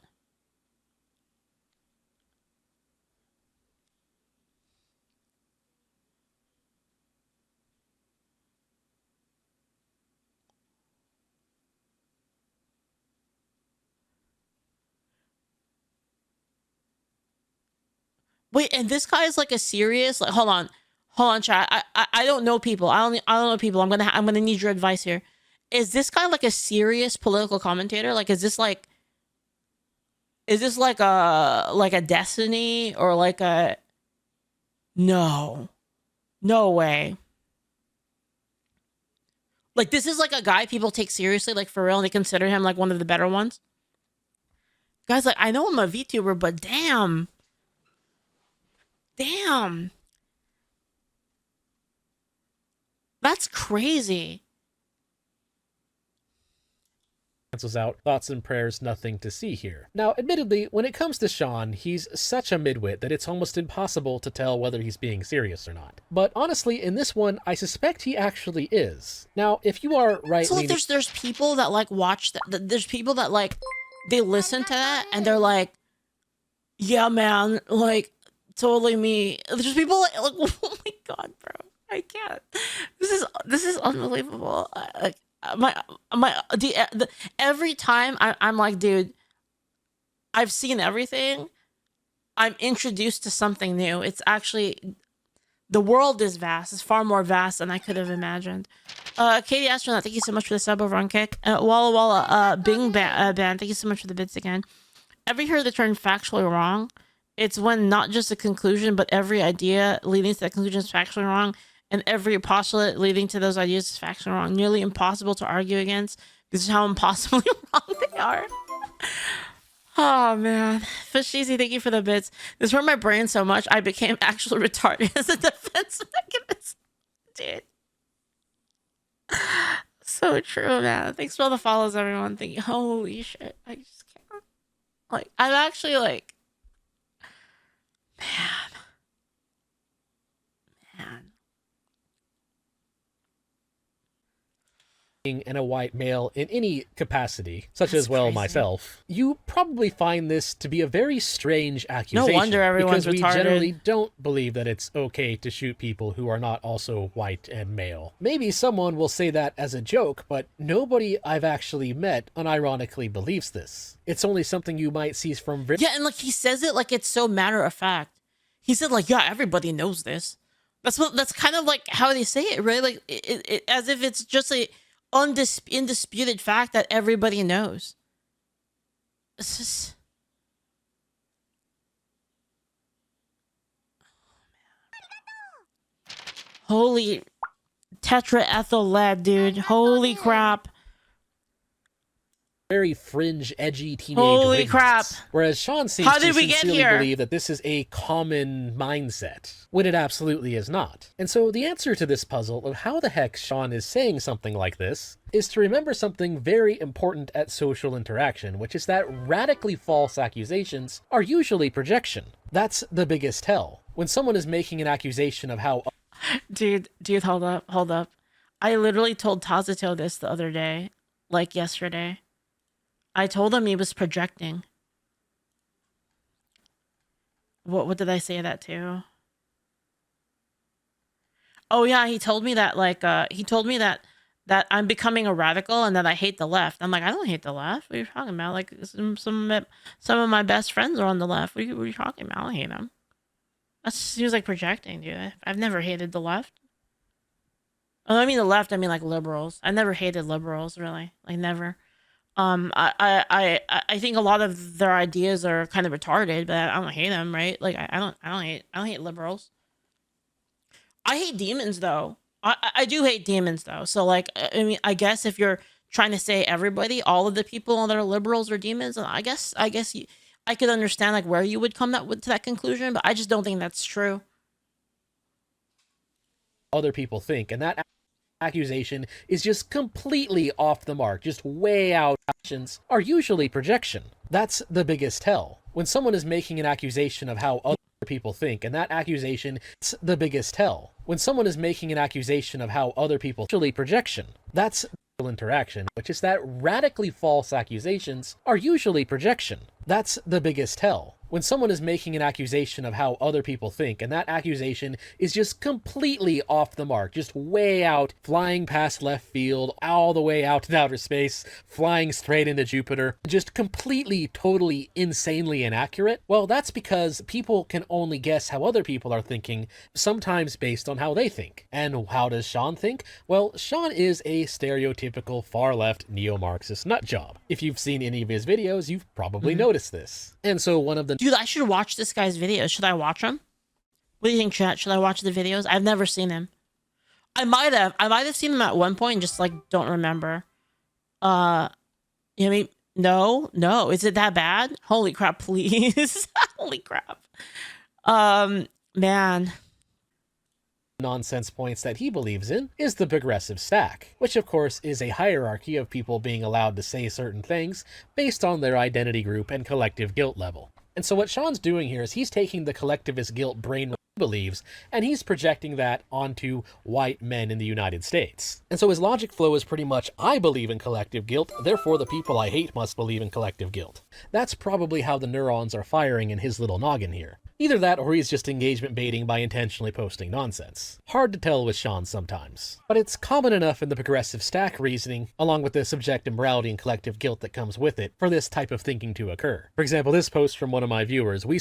Wait, and this guy is like a serious, like, hold on, chat. I don't know people. I don't know people. I'm gonna need your advice here. Is this guy like a serious political commentator? Like, is this like a Destiny or like a? No, no way. Like, this is like a guy people take seriously, like for real, and they consider him like one of the better ones. Guys, like, I know I'm a VTuber, but damn. That's crazy. Cancels out thoughts and prayers, nothing to see here. Now, admittedly, when it comes to Shaun, he's such a midwit that it's almost impossible to tell whether he's being serious or not. But honestly, in this one, I suspect he actually is. Now, if you are right, so like, there's people that like watch that. There's people that like they listen to that and they're like, yeah, man, like totally me. There's people like oh my god, bro, I can't. This is unbelievable. Like every time I'm like, dude, I've seen everything. I'm introduced to something new. It's actually, the world is vast. It's far more vast than I could have imagined. Katie Astronaut, thank you so much for the sub over on Kick. Walla Walla, Bing Band, thank you so much for the bits again. Ever hear the term factually wrong? It's when not just a conclusion, but every idea leading to that conclusion is factually wrong, and every postulate leading to those ideas is factually wrong. Nearly impossible to argue against. This is how impossibly wrong they are. Oh, man. Fisheezy, thank you for the bits. This hurt my brain so much, I became actually retarded as a defense mechanism. Dude. So true, man. Thanks for all the follows, everyone. Thank you. Holy shit. I just can't. Like, I'm actually like... Man. and a white male in any capacity, such That's as, well, crazy. myself, you probably find this to be a very strange accusation. No wonder everyone's because we retarded. generally don't believe that it's okay to shoot people who are not also white and male. Maybe someone will say that as a joke, but nobody I've actually met unironically believes this. It's only something you might see from Yeah, and like he says it like it's so matter of fact. He said like, yeah, everybody knows this. That's kind of like how they say it, right? Like it as if it's just a indisputed fact that everybody knows. It's just... Holy tetraethyl lead, dude. Holy crap. very fringe, edgy teenage Holy witness. crap. Whereas Shaun seems How to did we get sincerely here? believe that this is a common mindset, when it absolutely is not. And so the answer to this puzzle of how the heck Shaun is saying something like this is to remember something very important at social interaction, which is that radically false accusations are usually projection. That's the biggest tell. When someone is making an accusation of how... Dude, hold up. I literally told Tazuto this the other day, like yesterday. I told him he was projecting. What did I say that to? Oh yeah, he told me that that I'm becoming a radical and that I hate the left. I'm like, I don't hate the left. What are you talking about? Like some of my best friends are on the left. What are you talking about? I don't hate them. He was like projecting, dude. I've never hated the left. Oh, I mean the left. I mean like liberals. I never hated liberals, really. Like never. I think a lot of their ideas are kind of retarded, but I don't hate them, right? Like I don't hate liberals. I hate demons though. I do hate demons though. So like, I mean, I guess if you're trying to say everybody, all of the people that are liberals are demons, and I guess I could understand like where you would come to that conclusion, but I just don't think that's true. other people think, and that accusation is just completely off the mark, just way out. Actions are usually projection. That's the biggest tell. When someone is making an accusation of how other people think, and that accusation is the biggest tell. When someone is making an accusation of how other people usually projection. That's interaction, which is that radically false accusations are usually projection. That's the biggest tell. When someone is making an accusation of how other people think, and that accusation is just completely off the mark, just way out, flying past left field, all the way out to outer space, flying straight into Jupiter, just completely, totally, insanely inaccurate, well, that's because people can only guess how other people are thinking, sometimes based on how they think. And how does Shaun think? Well, Shaun is a stereotypical far-left neo-Marxist nutjob. If you've seen any of his videos, you've probably noticed this. And so one of the... Dude, I should watch this guy's videos. Should I watch them? What do you think, chat? Should I watch the videos? I've never seen him. I might have seen them at one point and just like don't remember. You know what I mean? No. Is it that bad? Holy crap, please. Holy crap. Man. Nonsense points that he believes in is the progressive stack, which of course is a hierarchy of people being allowed to say certain things based on their identity group and collective guilt level. And so what Shaun's doing here is he's taking the collectivist guilt brain believes, and he's projecting that onto white men in the United States. And so his logic flow is pretty much, I believe in collective guilt, therefore the people I hate must believe in collective guilt. That's probably how the neurons are firing in his little noggin here. Either that or he's just engagement baiting by intentionally posting nonsense. Hard to tell with Shaun sometimes. But it's common enough in the progressive stack reasoning, along with the subjective morality and collective guilt that comes with it, for this type of thinking to occur. For example, this post from one of my viewers, we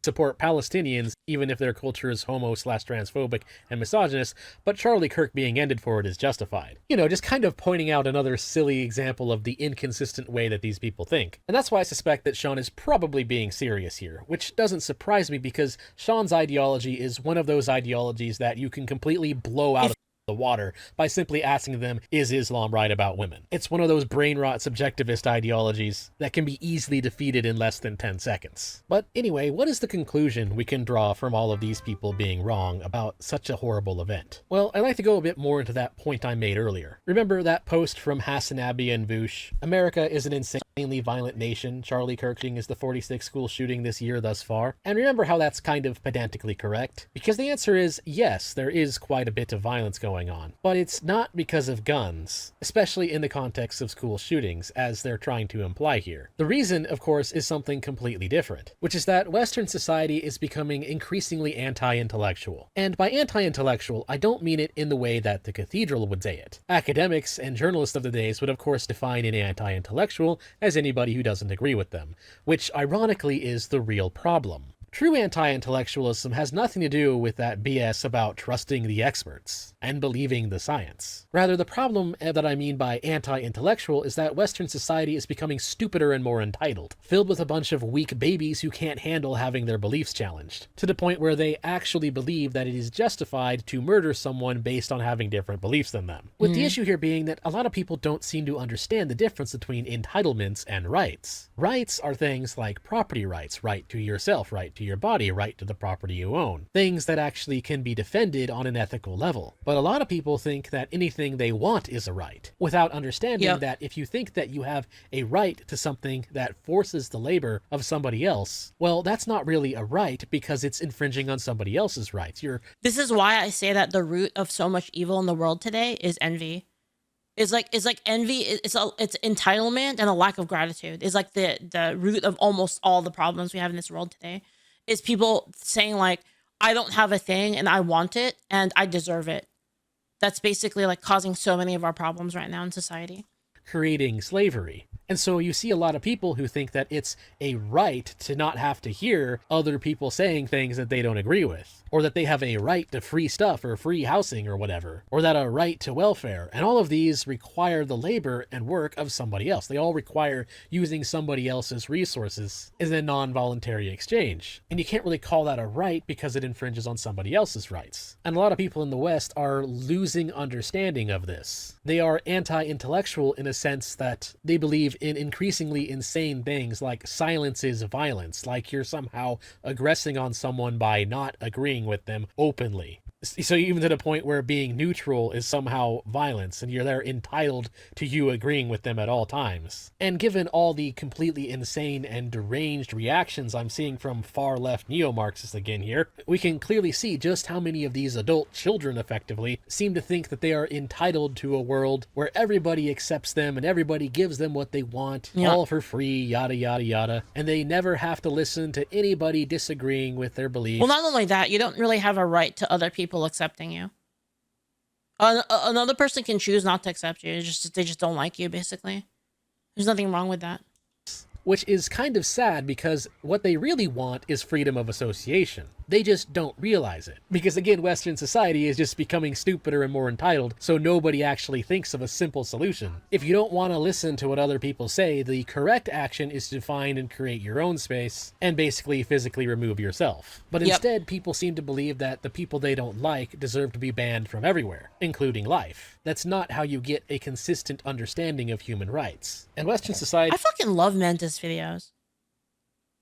support Palestinians even if their culture is homo/transphobic and misogynist, but Charlie Kirk being ended for it is justified. You know, just kind of pointing out another silly example of the inconsistent way that these people think. And that's why I suspect that Shaun is probably being serious here, which doesn't surprise me because Shaun's ideology is one of those ideologies that you can completely blow out of the water by simply asking them, is Islam right about women? It's one of those brain rot subjectivist ideologies that can be easily defeated in less than 10 seconds. But anyway, what is the conclusion we can draw from all of these people being wrong about such a horrible event? Well, I'd like to go a bit more into that point I made earlier. Remember that post from Hassanabi and Voosh? America is an insanely violent nation. Charlie Kirk is the 46th school shooting this year thus far. And remember how that's kind of pedantically correct? Because the answer is yes, there is quite a bit of violence going on, but it's not because of guns, especially in the context of school shootings, as they're trying to imply here. The reason, of course, is something completely different, which is that Western society is becoming increasingly anti-intellectual. And by anti-intellectual, I don't mean it in the way that the cathedral would say it. Academics and journalists of the days would of course define an anti-intellectual as anybody who doesn't agree with them, which ironically is the real problem. True anti-intellectualism has nothing to do with that BS about trusting the experts and believing the science. Rather, the problem that I mean by anti-intellectual is that Western society is becoming stupider and more entitled, filled with a bunch of weak babies who can't handle having their beliefs challenged, to the point where they actually believe that it is justified to murder someone based on having different beliefs than them. With the issue here being that a lot of people don't seem to understand the difference between entitlements and rights. Rights are things like property rights, right to yourself, right to your body, right to the property you own. Things that actually can be defended on an ethical level. But a lot of people think that anything they want is a right, without understanding that if you think that you have a right to something that forces the labor of somebody else, well, that's not really a right because it's infringing on somebody else's rights. This is why I say that the root of so much evil in the world today is envy. It's like envy. It's entitlement and a lack of gratitude. Is like the root of almost all the problems we have in this world today. Is people saying like, I don't have a thing and I want it and I deserve it. That's basically like causing so many of our problems right now in society. Creating slavery. And so you see a lot of people who think that it's a right to not have to hear other people saying things that they don't agree with, or that they have a right to free stuff or free housing or whatever, or that a right to welfare. And all of these require the labor and work of somebody else. They all require using somebody else's resources in a non-voluntary exchange. And you can't really call that a right because it infringes on somebody else's rights. And a lot of people in the West are losing understanding of this. They are anti-intellectual in a sense that they believe in increasingly insane things like silence is violence, like you're somehow aggressing on someone by not agreeing with them openly. So even to the point where being neutral is somehow violence, and they're entitled to you agreeing with them at all times. And given all the completely insane and deranged reactions I'm seeing from far-left neo-Marxists again here, we can clearly see just how many of these adult children, effectively, seem to think that they are entitled to a world where everybody accepts them and everybody gives them what they want, all for free, yada yada yada, and they never have to listen to anybody disagreeing with their beliefs. Well, not only that, you don't really have a right to other people accepting you. Another person can choose not to accept you. They just don't like you, basically. There's nothing wrong with that. Which is kind of sad, because what they really want is freedom of association. They just don't realize it. Because again, Western society is just becoming stupider and more entitled, so nobody actually thinks of a simple solution. If you don't want to listen to what other people say, the correct action is to find and create your own space, and basically physically remove yourself. But instead, people seem to believe that the people they don't like deserve to be banned from everywhere, including life. That's not how you get a consistent understanding of human rights. And Western society... I fucking love Mentis videos.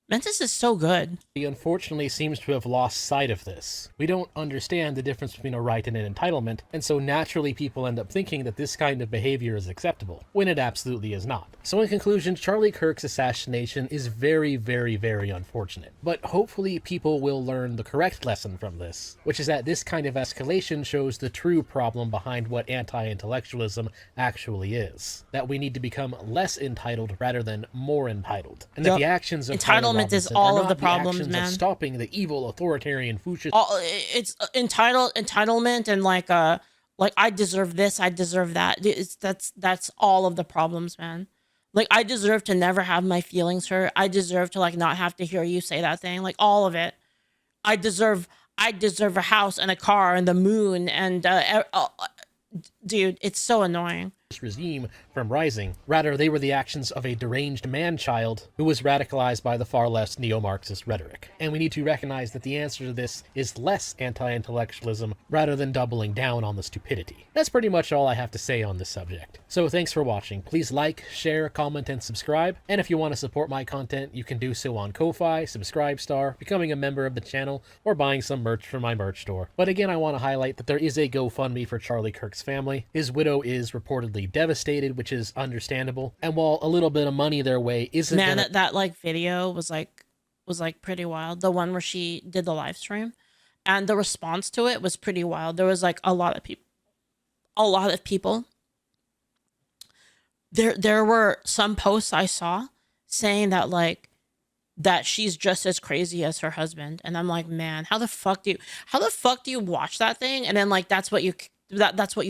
Mentis is so good. He unfortunately seems to have lost sight of this. We don't understand the difference between a right and an entitlement, and so naturally people end up thinking that this kind of behavior is acceptable, when it absolutely is not. So in conclusion, Charlie Kirk's assassination is very, very, very unfortunate. But hopefully people will learn the correct lesson from this, which is that this kind of escalation shows the true problem behind what anti-intellectualism actually is. That we need to become less entitled rather than more entitled. And that the actions of entitlement is all of the problems, man. Of stopping the evil authoritarian fascist. It's entitlement and like I deserve this, I deserve that. That's all of the problems, man. Like, I deserve to never have my feelings hurt. I deserve to like not have to hear you say that thing. Like, all of it. I deserve a house and a car and the moon and dude, it's so annoying. Regime from rising. Rather, they were the actions of a deranged man-child who was radicalized by the far-left neo-Marxist rhetoric. And we need to recognize that the answer to this is less anti-intellectualism rather than doubling down on the stupidity. That's pretty much all I have to say on this subject. So thanks for watching. Please like, share, comment, and subscribe. And if you want to support my content, you can do so on Ko-Fi, Subscribestar, becoming a member of the channel, or buying some merch from my merch store. But again, I want to highlight that there is a GoFundMe for Charlie Kirk's family. His widow is reportedly devastated, which is understandable, and while a little bit of money their way isn't that like video was like pretty wild, the one where she did the live stream, and the response to it was pretty wild. There was like a lot of people there were some posts I saw saying that like that she's just as crazy as her husband, and I'm like, man, how the fuck do you watch that thing and then like that's what you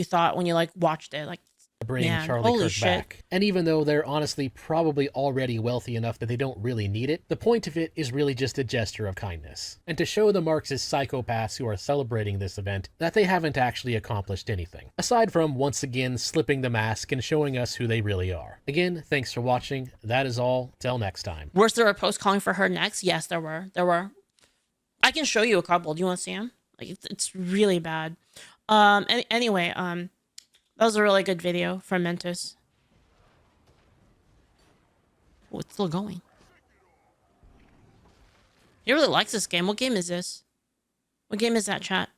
thought when you like watched it? Like, bring Charlie Kirk back. And even though they're honestly probably already wealthy enough that they don't really need it, the point of it is really just a gesture of kindness. And to show the Marxist psychopaths who are celebrating this event that they haven't actually accomplished anything, aside from once again slipping the mask and showing us who they really are. Again, thanks for watching. That is all. Till next time. Was there a post calling for her next? Yes, there were. I can show you a couple. Do you want to see them? Like, it's really bad. Anyway, that was a really good video from Mentis. Oh, it's still going. He really likes this game. What game is this? What game is that, chat?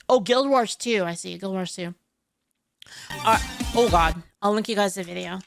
Oh, Guild Wars 2. I see. Guild Wars 2. Oh, God. I'll link you guys the video.